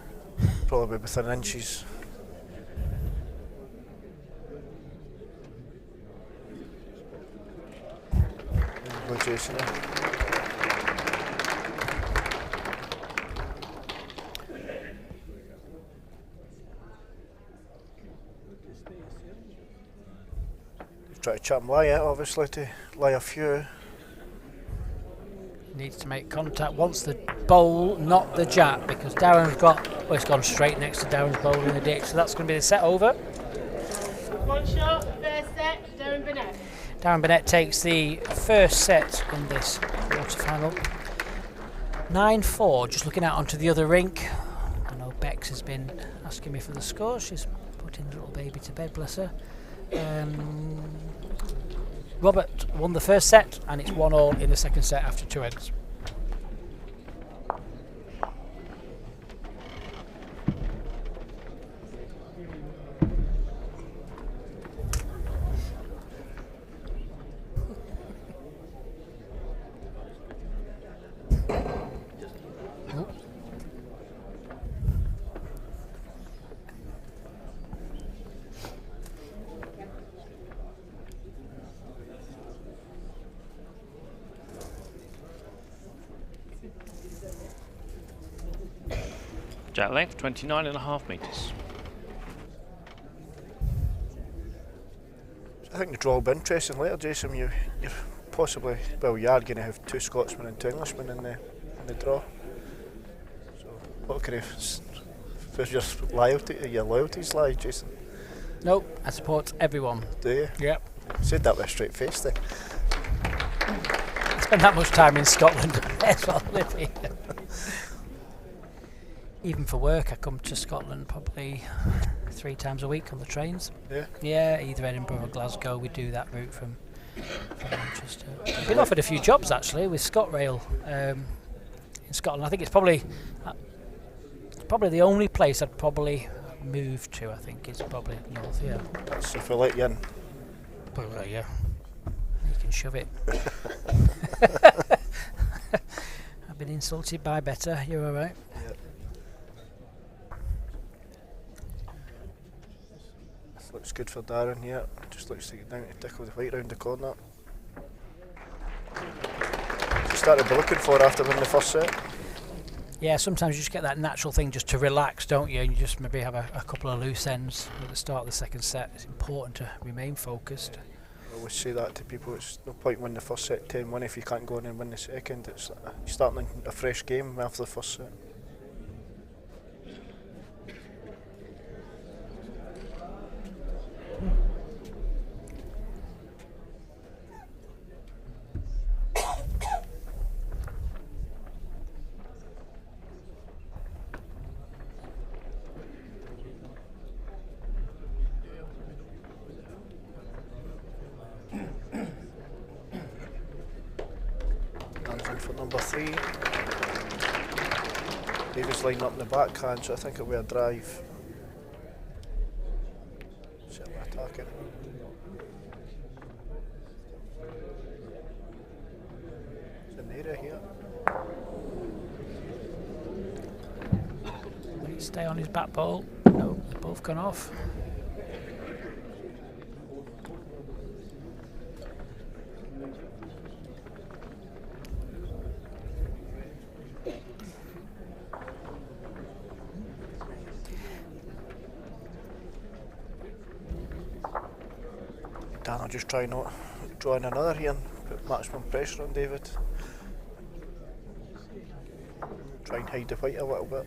Speaker 2: probably within inches. Go Jason. Try to chap him lie it, obviously, to lie a few.
Speaker 1: Needs to make contact. Wants the bowl, not the jab, because Darren's got. Well, it's gone straight next to Darren's bowl in the ditch, so that's going to be the set over.
Speaker 3: One shot, first set, Darren Burnett.
Speaker 1: Darren Burnett takes the first set in this quarter-final. 9-4, just looking out onto the other rink. I know Bex has been asking me for the score. She's putting the little baby to bed, bless her. Robert won the first set, and it's 1-1 in the second set after 2 ends.
Speaker 4: Jack length 29.5 metres.
Speaker 2: I think the draw will be interesting later, Jason. You're possibly, well, you are going to have 2 Scotsmen and 2 Englishmen in the draw. So, what kind of, where's your loyalties lie, Jason?
Speaker 1: Nope, I support everyone.
Speaker 2: Do you?
Speaker 1: Yep.
Speaker 2: Said that with a straight face then.
Speaker 1: I spend that much time in Scotland as well, live here. Even for work, I come to Scotland probably 3 times a week on the trains.
Speaker 2: Yeah.
Speaker 1: Yeah, either Edinburgh or Glasgow. We do that route from Manchester. I've been offered a few jobs actually with ScotRail in Scotland. I think it's probably the only place I'd probably move to. I think is probably north. Yeah.
Speaker 2: So if we let you in.
Speaker 1: Well, yeah. You can shove it. I've been insulted by better. You're all right.
Speaker 2: Yeah. Looks good for Darren, yeah. Just looks to get down to tickle the white round the corner. So started to be looking for after winning the first set.
Speaker 1: Yeah, sometimes you just get that natural thing just to relax, don't you? And you just maybe have a couple of loose ends at the start of the second set. It's important to remain focused.
Speaker 2: I always say that to people. It's no point winning the first set 10-1 if you can't go on and win the second. It's you're starting a fresh game after the first set. For number 3, David's lining up in the backhand, so I think it'll be a drive. Certainly attacking. It's in the area here.
Speaker 1: Will he stay on his back ball? No, they've both gone off.
Speaker 2: Dan, I'll just try not drawing another here and put maximum pressure on David. Try and hide the white a little bit.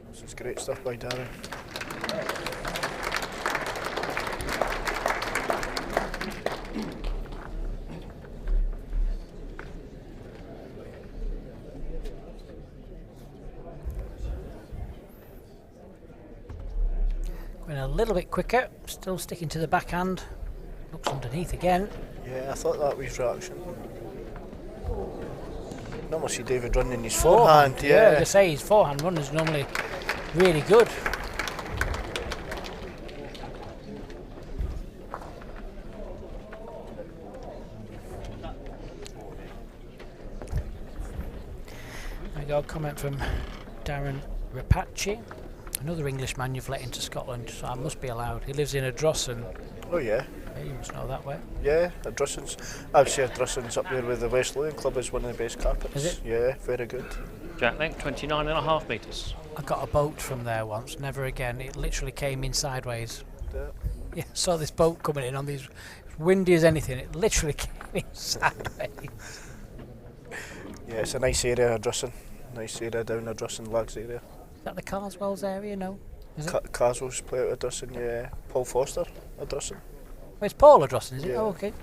Speaker 2: This is great stuff by Darren.
Speaker 1: Going a little bit quicker, still sticking to the backhand. Looks underneath again.
Speaker 2: Yeah, I thought that was reaction. Normally see David running his forehand.
Speaker 1: Yeah, they say his forehand run is normally really good. I got a comment from Darren Rapace, another Englishman you've let into Scotland, so I must be allowed. He lives in Ardrossan.
Speaker 2: Oh yeah.
Speaker 1: Yeah, you must know that way.
Speaker 2: Yeah, Ardrossan's. I would say Ardrossan's up there with the West Lothian Club as one of the best carpets.
Speaker 1: Is it?
Speaker 2: Yeah, very good.
Speaker 4: Jack length 29.5 metres.
Speaker 1: I got a boat from there once, never again. It literally came in sideways.
Speaker 2: Yeah.
Speaker 1: Yeah, saw this boat coming in on these, windy as anything, it literally came in sideways.
Speaker 2: Yeah, it's a nice area, Ardrossan. Nice area down Ardrossan Lags area.
Speaker 1: Is that the Carswells area? No? Is it?
Speaker 2: Carswell's play out Ardrossan, yeah. Paul Foster, Ardrossan.
Speaker 1: Oh, it's Paul Ardrossan, is it?
Speaker 2: Yeah.
Speaker 1: Oh, okay.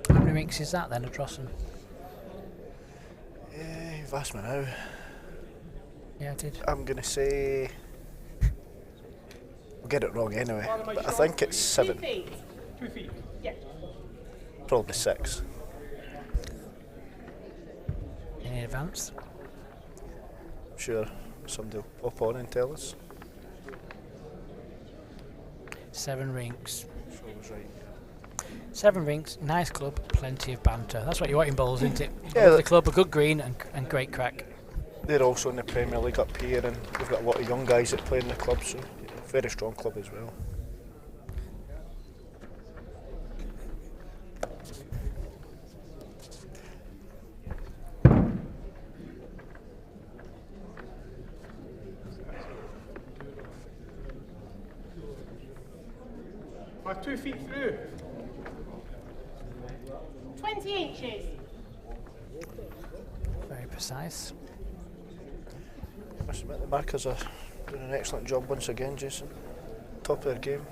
Speaker 1: How many rinks is that then, Ardrossan?
Speaker 2: You've asked me now.
Speaker 1: Yeah, I did.
Speaker 2: I'm going to say... I'll get it wrong anyway, but I think it's 7.
Speaker 3: 2 feet.
Speaker 5: 2 feet.
Speaker 3: Yeah.
Speaker 2: Probably 6.
Speaker 1: In advance.
Speaker 2: I'm sure somebody will pop on and tell us.
Speaker 1: 7 rinks.
Speaker 2: So I was right.
Speaker 1: 7 rinks, nice club, plenty of banter. That's what you want in bowls, isn't it?
Speaker 2: Yeah,
Speaker 1: The club, a good green and great crack.
Speaker 2: They're also in the Premier League up here, and we've got a lot of young guys that play in the club, so very strong club as well.
Speaker 5: I'm 2 feet through.
Speaker 3: 20 inches.
Speaker 1: Very precise.
Speaker 2: I must admit the markers are doing an excellent job once again, Jason. Top of their game.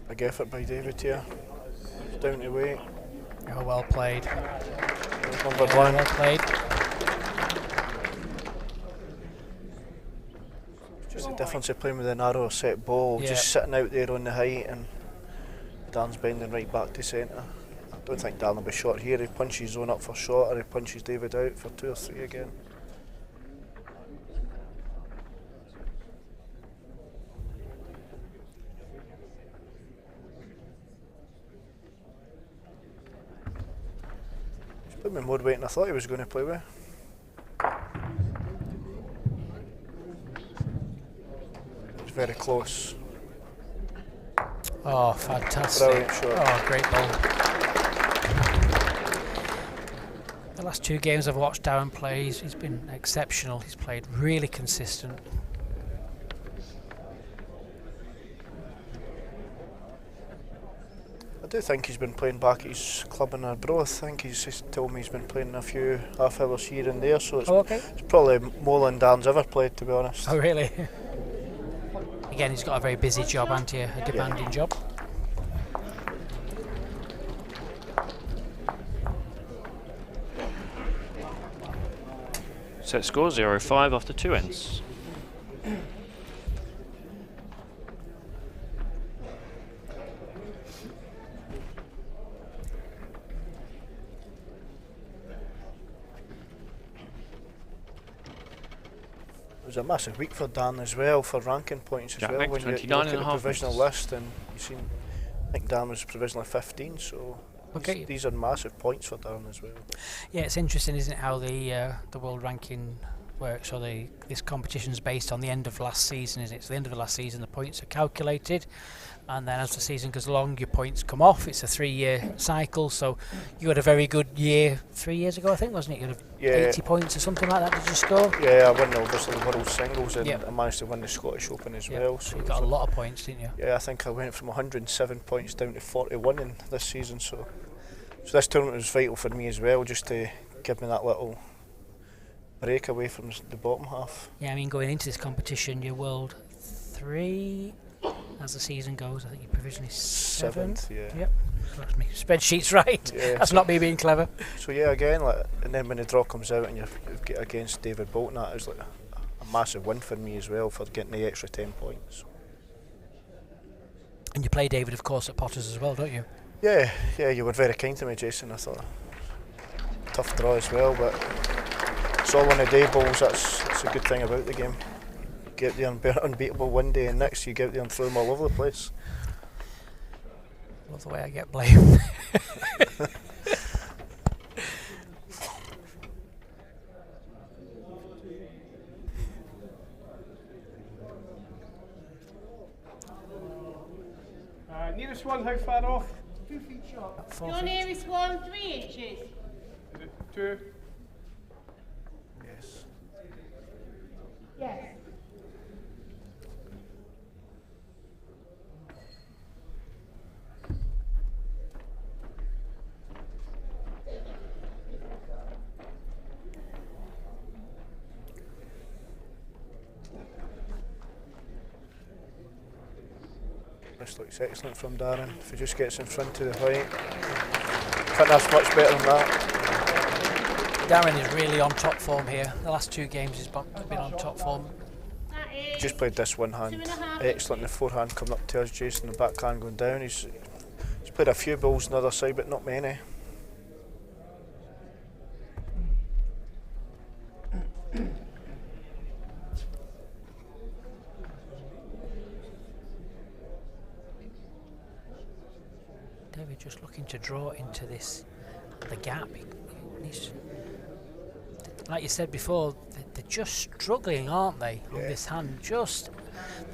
Speaker 2: Big effort by David here. Down to weight.
Speaker 1: Oh, well played.
Speaker 2: Number
Speaker 1: Yeah,
Speaker 2: 1.
Speaker 1: well played.
Speaker 2: Just the difference of playing with a narrow set ball,
Speaker 1: Yeah.
Speaker 2: just sitting out there on the height, and Dan's bending right back to centre. I don't think Dan will be short here. He punches zone up for short, or he punches David out for 2 or 3 again. He's put me more weight than I thought he was going to play with. It's very close.
Speaker 1: Oh, fantastic.
Speaker 2: Brilliant shot.
Speaker 1: Oh, great ball. The last 2 games I've watched Darren play, he's been exceptional. He's played really consistent.
Speaker 2: I do think he's been playing back at his club in Arbroath. I think he's told me he's been playing a few half hours here and there, so it's,
Speaker 1: Oh, okay.
Speaker 2: it's probably more than Dan's ever played, to be honest.
Speaker 1: Oh, really? Again, he's got a very busy job, hasn't he? A demanding job.
Speaker 4: Set score 0-5 after 2 ends.
Speaker 2: It was a massive week for Dan as well, for ranking points as
Speaker 4: Jack
Speaker 2: well.
Speaker 4: Max,
Speaker 2: When you look
Speaker 4: 29
Speaker 2: at
Speaker 4: and
Speaker 2: the
Speaker 4: a half
Speaker 2: provisional
Speaker 4: minutes.
Speaker 2: list, and you seen, I think Dan was provisionally 15, so
Speaker 1: Okay.
Speaker 2: these are massive points for Dan as well.
Speaker 1: Yeah, it's interesting, isn't it, how the world ranking work. So this competition's based on the end of last season, isn't it? So the end of the last season, the points are calculated, and then as the season goes along, your points come off. It's a 3-year cycle. So you had a very good year 3 years ago, I think, wasn't it? You had 80 points or something like that. Did you score?
Speaker 2: Yeah, I won obviously the World Singles, and I managed to win the Scottish Open as well.
Speaker 1: So you got a lot of points, didn't you?
Speaker 2: Yeah, I think I went from 107 points down to 41 in this season. So this tournament was vital for me as well, just to give me that little break away from the bottom half.
Speaker 1: Yeah, I mean, going into this competition, you're World 3 as the season goes. I think you're provisionally 7th.
Speaker 2: Yeah.
Speaker 1: Yep. That's me. Spreadsheet's right.
Speaker 2: Yeah.
Speaker 1: That's not me being clever.
Speaker 2: So yeah, again, and then when the draw comes out and you get against David Bolton, that was like a massive win for me as well, for getting the extra 10 points.
Speaker 1: And you play David, of course, at Potters as well, don't you?
Speaker 2: Yeah, you were very kind to me, Jason. I thought tough draw as well, but it's all on the day balls. That's a good thing about the game. You get the unbeatable one day, and next you get out there and throw them all over the place.
Speaker 1: Love the way I get blamed.
Speaker 5: Nearest one, how far off?
Speaker 3: 2 feet short.
Speaker 1: 4
Speaker 3: Your
Speaker 1: feet.
Speaker 3: nearest one, 3 inches.
Speaker 5: Is it 2?
Speaker 2: Yes.
Speaker 3: Yes.
Speaker 2: This looks excellent from Darren. If he just gets in front of the white, I think that's much better than that.
Speaker 1: Darren is really on top form here. The last 2 games he's been on top form.
Speaker 3: That is
Speaker 2: Just played this one hand.
Speaker 3: 2.5
Speaker 2: Excellent. The forehand coming up to us, Jason. The backhand going down. He's played a few balls on the other side, but not many.
Speaker 1: David just looking to draw into the gap. He needs, like you said before, they're just struggling, aren't they, on this hand? They're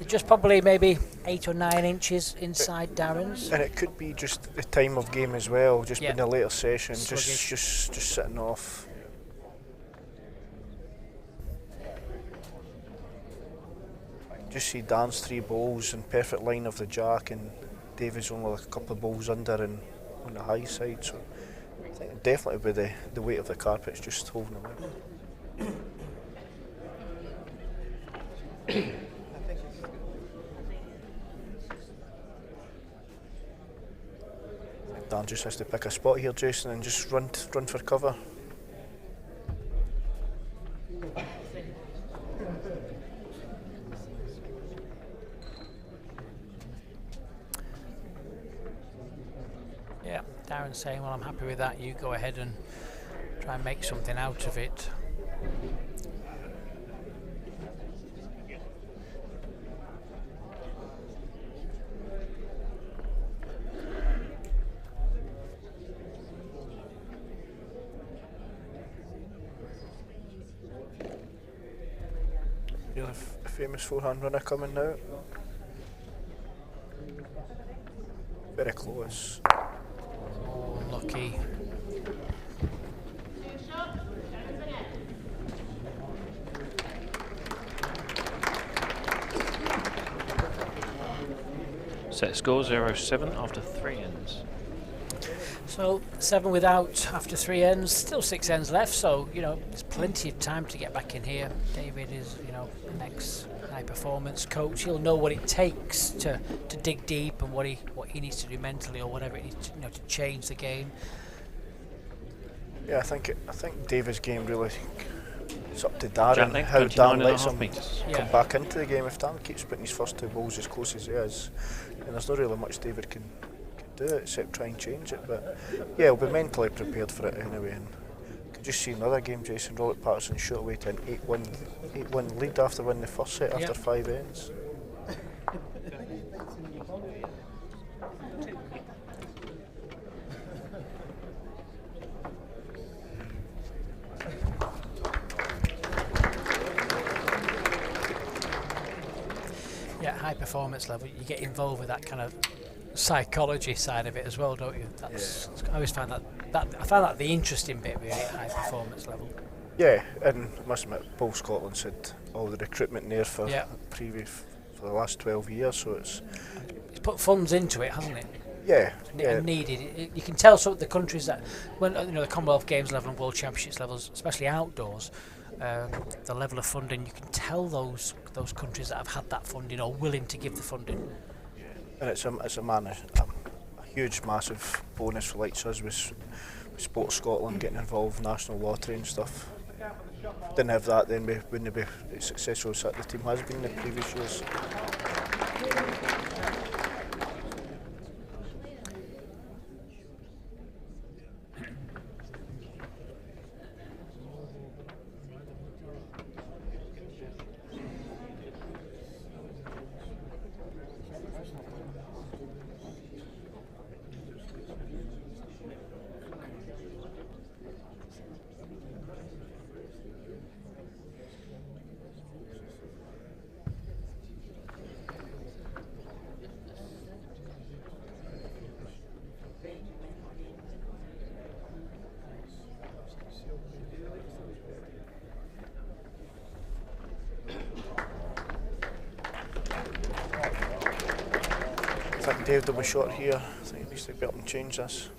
Speaker 1: just probably maybe 8 or 9 inches inside Darren's.
Speaker 2: And it could be just the time of game as well, just in the later session,
Speaker 1: Sluggish.
Speaker 2: just sitting off. Just see Dan's 3 balls in perfect line of the jack, and David's only like a couple of balls under and on the high side. So I think definitely with the weight of the carpet's just holding him in. Dan just has to pick a spot here, Jason, and just run for cover.
Speaker 1: Yeah, Darren's saying, well, I'm happy with that. You go ahead and try and make something out of it.
Speaker 2: You're a famous forehand runner coming now. Very close.
Speaker 1: Oh, lucky.
Speaker 4: Set score 0-7 after 3 ends.
Speaker 1: So 7 without after 3 ends, still 6 ends left, so there's plenty of time to get back in here. David is an ex-high performance coach. He'll know what it takes to dig deep and what he needs to do mentally or whatever it needs to change the game.
Speaker 2: Yeah, I think David's game really, it's up to Darren,
Speaker 4: Length,
Speaker 2: how Dan lets
Speaker 4: 29.5
Speaker 2: him
Speaker 4: metres.
Speaker 2: come back into the game. If Dan keeps putting his first 2 balls as close as he is, and there's not really much David can do except try and change it. But yeah, he'll be mentally prepared for it anyway. And you can just see another game, Jason. Robert Patterson shot away to an 8-1 lead after winning the first set after 5 ends.
Speaker 1: Yeah, high performance level. You get involved with that kind of psychology side of it as well, don't you? That's I always find that I find that the interesting bit really at high performance level.
Speaker 2: Yeah, and I must admit, Paul Scotland said all the recruitment there for for the last 12 years, so it's
Speaker 1: put funds into it, hasn't it?
Speaker 2: Yeah,
Speaker 1: and needed it. You can tell some of the countries that, when the Commonwealth Games level and World Championships levels, especially outdoors, the level of funding, you can tell those countries that have had that funding or willing to give the funding.
Speaker 2: And it's a huge, massive bonus for like us with Sports Scotland getting involved, national lottery and stuff. Didn't have that, then we wouldn't be as successful as the team has been in the previous years. I think Dave will be short here. I think he needs to be up and change this.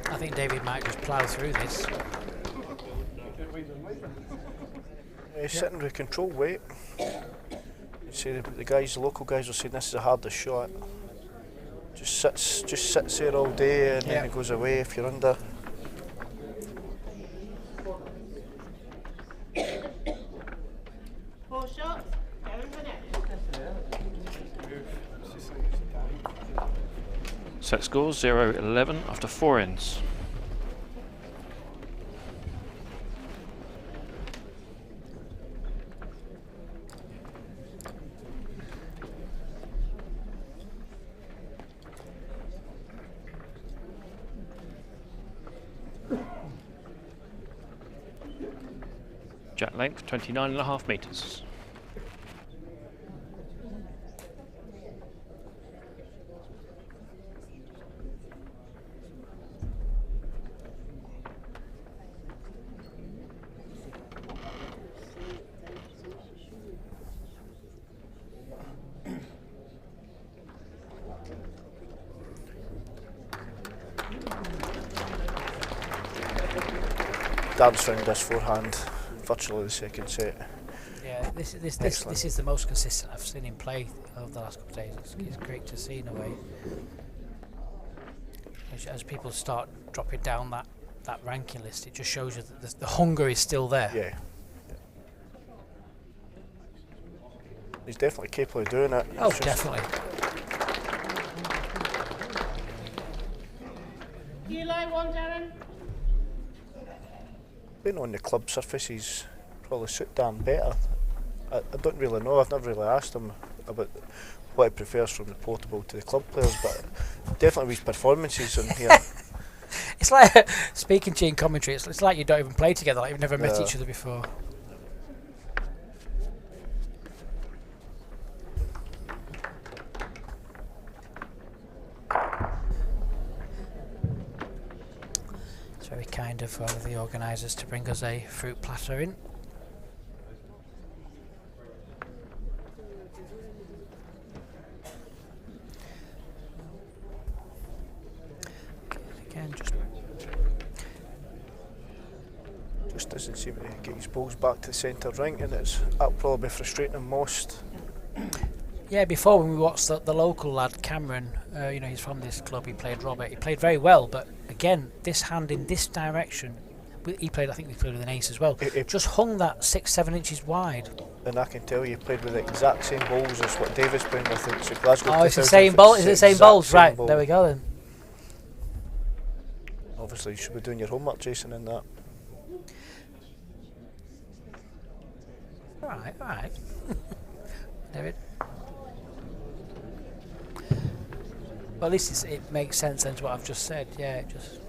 Speaker 1: I think David might just plough through this.
Speaker 2: He's sitting with control weight. You see the local guys are saying this is the hardest shot. Just sits there all day and then it goes away if you're under.
Speaker 3: Four shots, Darren Burnett.
Speaker 4: Set score 0-11 after 4 ends. Jack length 29.5 metres.
Speaker 2: Dan's found this forehand virtually the second set.
Speaker 1: Yeah, this is the most consistent I've seen him play over the last couple of days. It's great to see in a way. As people start dropping down that ranking list, it just shows you that the hunger is still there.
Speaker 2: Yeah. He's definitely capable of doing it.
Speaker 1: Oh, definitely.
Speaker 3: Gourlay, one, Darren.
Speaker 2: Being on the club surface, he's probably suit Dan better. I don't really know. I've never really asked him about what he prefers from the portable to the club players, but definitely his performances on here.
Speaker 1: It's like speaking to you in commentary. It's like you don't even play together. Like you've never met each other before. It's very kind of the organisers to bring us a fruit platter in.
Speaker 2: doesn't seem to get his balls back to the centre ring, and that'll probably be frustrating him most.
Speaker 1: Yeah, before when we watched the local lad Cameron, he's from this club. He played Robert. He played very well, but again, this hand in this direction. He played. I think we played with an ace as well. It just hung that 6-7 inches wide.
Speaker 2: And I can tell you, played with the exact same balls as what David's playing with. It's a Glasgow.
Speaker 1: Oh, it's the same ball. Is it the same balls? Right. There we go then.
Speaker 2: Obviously, you should be doing your homework, Jason, in that.
Speaker 1: All right. David. Well, at least it makes sense then to what I've just said. Yeah, it just.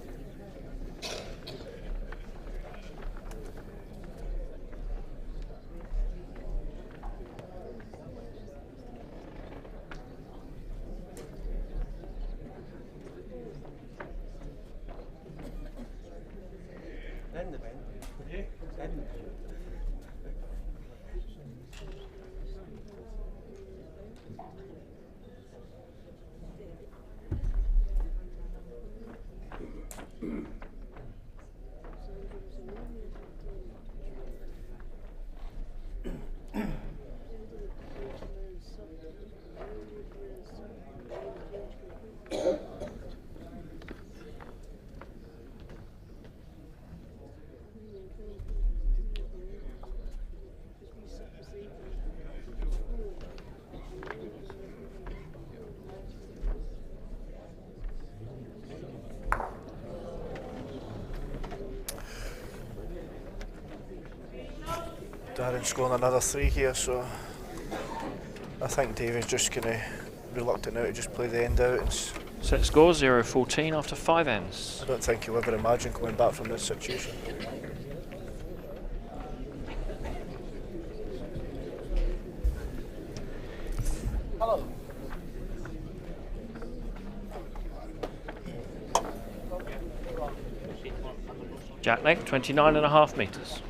Speaker 2: Darren's scoring another 3 here, so I think David's just going to reluctant now to just play the end out.
Speaker 4: Set score 0-14 after 5 ends.
Speaker 2: I don't think he'll ever imagine coming back from this situation.
Speaker 1: Hello.
Speaker 4: Jack leg, 29.5 metres.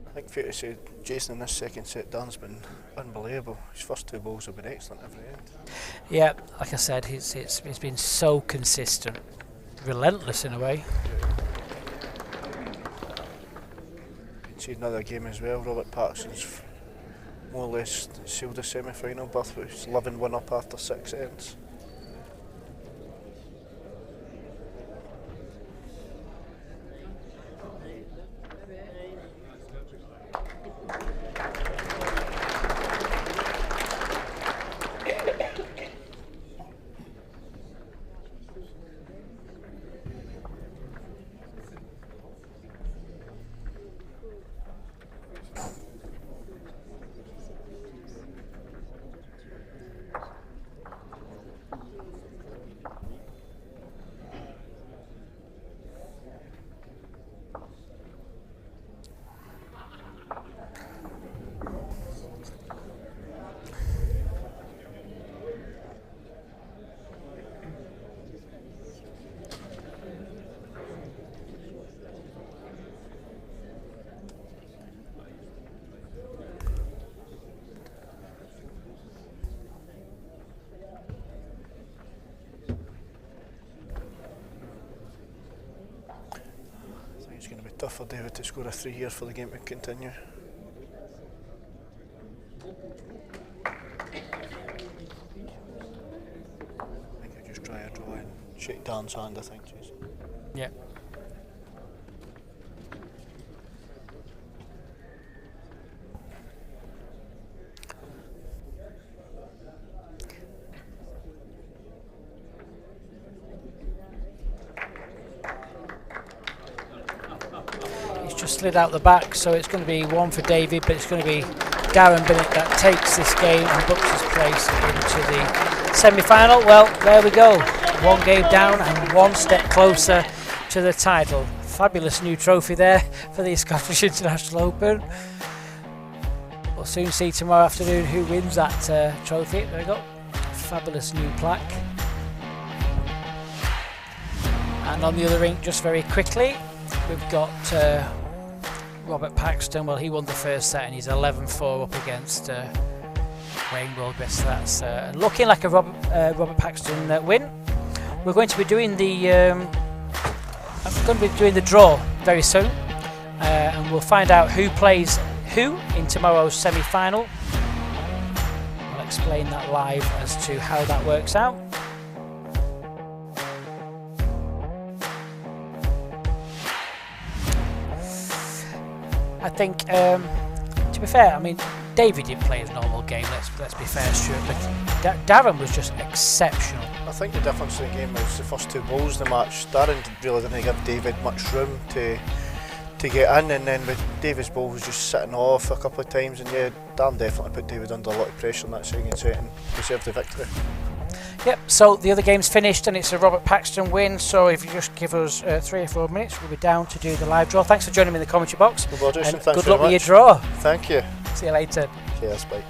Speaker 2: I think fair to say Jason in this second set Dan's been unbelievable. His first 2 balls have been excellent every end.
Speaker 1: Yeah, like I said, it's been so consistent, relentless in a way.
Speaker 2: You can see another game as well. Robert Paxton's more or less sealed the semi-final berth, but he's 11-1 up after 6 ends. It's going to be tough for David to score a 3 here for the game to continue. I think I just try a draw and shake Dan's hand, I think, Jason.
Speaker 1: Yeah. just slid out the back, so it's going to be one for David, but it's going to be Darren Burnett that takes this game and books his place into the semi-final. Well, there we go. One game down and one step closer to the title. Fabulous new trophy there for the Scottish International Open. We'll soon see tomorrow afternoon who wins that trophy. There we go. Fabulous new plaque. And on the other rink, just very quickly, we've got Robert Paxton. Well, he won the first set and he's 11-4 up against Wayne Wilgris. So that's looking like a Robert Paxton win. We're going to be doing the draw very soon, and we'll find out who plays who in tomorrow's semi-final. I'll explain that live as to how that works out. I think, to be fair, I mean, David didn't play his normal game, let's be fair, Stuart, but Darren was just exceptional.
Speaker 2: I think the difference in the game is the first two balls of the match. Darren really didn't give David much room to get in, and then with David's ball was just sitting off a couple of times, and yeah, Darren definitely put David under a lot of pressure in that second set and deserved the victory.
Speaker 1: Yep, so the other game's finished and it's a Robert Paxton win, so if you just give us 3 or 4 minutes, we'll be down to do the live draw. Thanks for joining me in the commentary box.
Speaker 2: Well, Jason,
Speaker 1: and
Speaker 2: thanks
Speaker 1: good luck
Speaker 2: very
Speaker 1: with
Speaker 2: much.
Speaker 1: your draw.
Speaker 2: Thank you.
Speaker 1: See you later.
Speaker 2: Cheers, bye.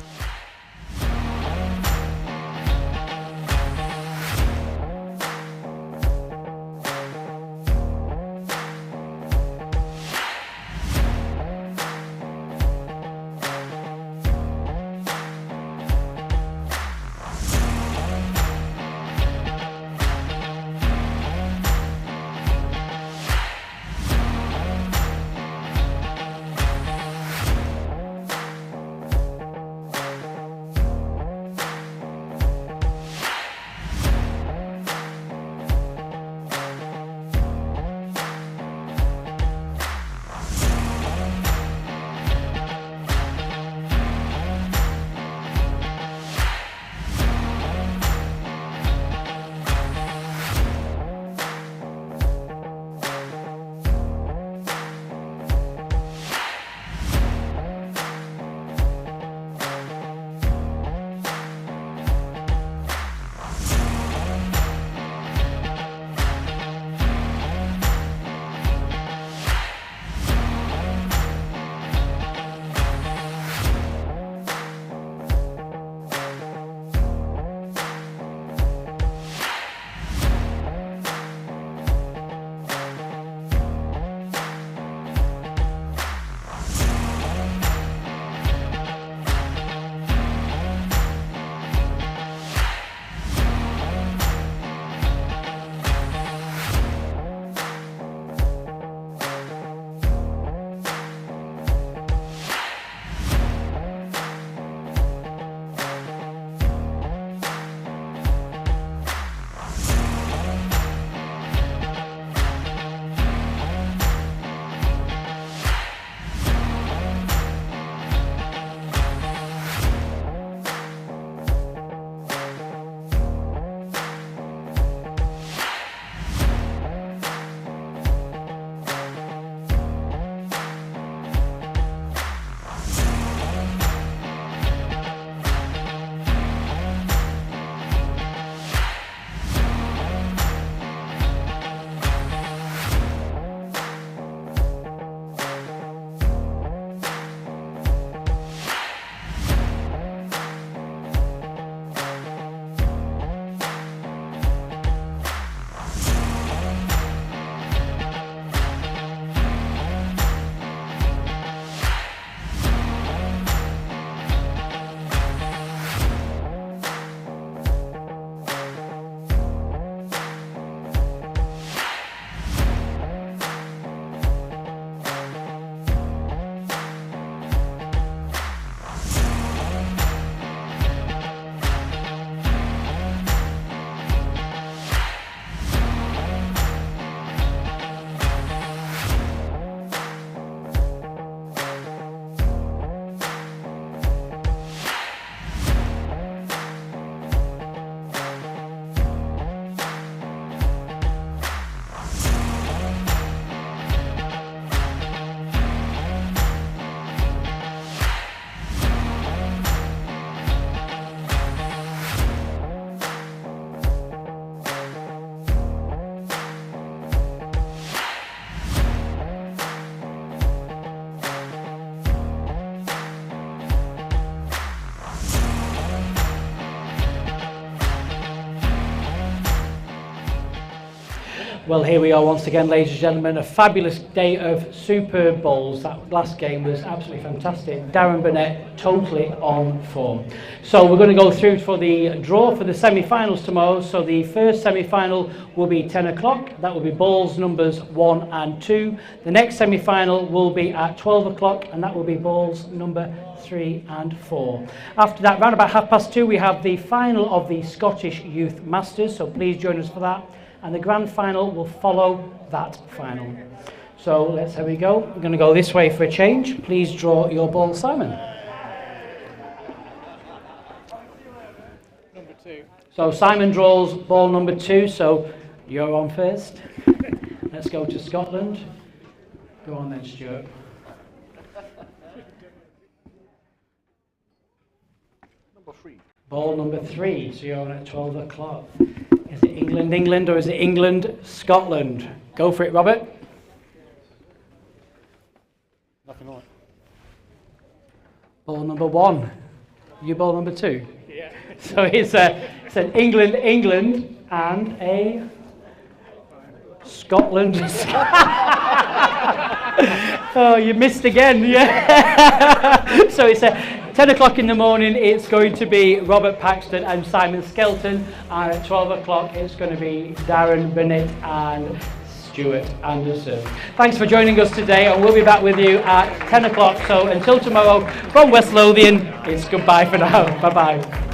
Speaker 1: Well, here we are once again, ladies and gentlemen, a fabulous day of superb bowls. That last game was absolutely fantastic. Darren Burnett totally on form. So we're going to go through for the draw for the semi-finals tomorrow. So the first semi-final will be 10 o'clock. That will be bowls numbers 1 and 2. The next semi-final will be at 12 o'clock, and that will be bowls number 3 and 4. After that, round about 2:30, we have the final of the Scottish Youth Masters. So please join us for that. And the grand final will follow that final. So here we go. We're going to go this way for a change. Please draw your ball, Simon.
Speaker 5: Number 2.
Speaker 1: So Simon draws ball number 2, so you're on first. Let's go to Scotland. Go on then, Stuart.
Speaker 5: Number 3.
Speaker 1: Ball number 3, so you're on at 12 o'clock. Is it England, England, or is it England, Scotland? Go for it, Robert.
Speaker 5: Nothing on.
Speaker 1: Ball number 1. You ball number 2?
Speaker 5: Yeah.
Speaker 1: So it's an England, England, and a Scotland. Oh, you missed again, yeah. So it's 10 o'clock in the morning, it's going to be Robert Paxton and Simon Skelton, and at 12 o'clock it's going to be Darren Burnett and Stuart Anderson. Thanks for joining us today, and we'll be back with you at 10 o'clock. So until tomorrow, from West Lothian, it's goodbye for now. Bye-bye.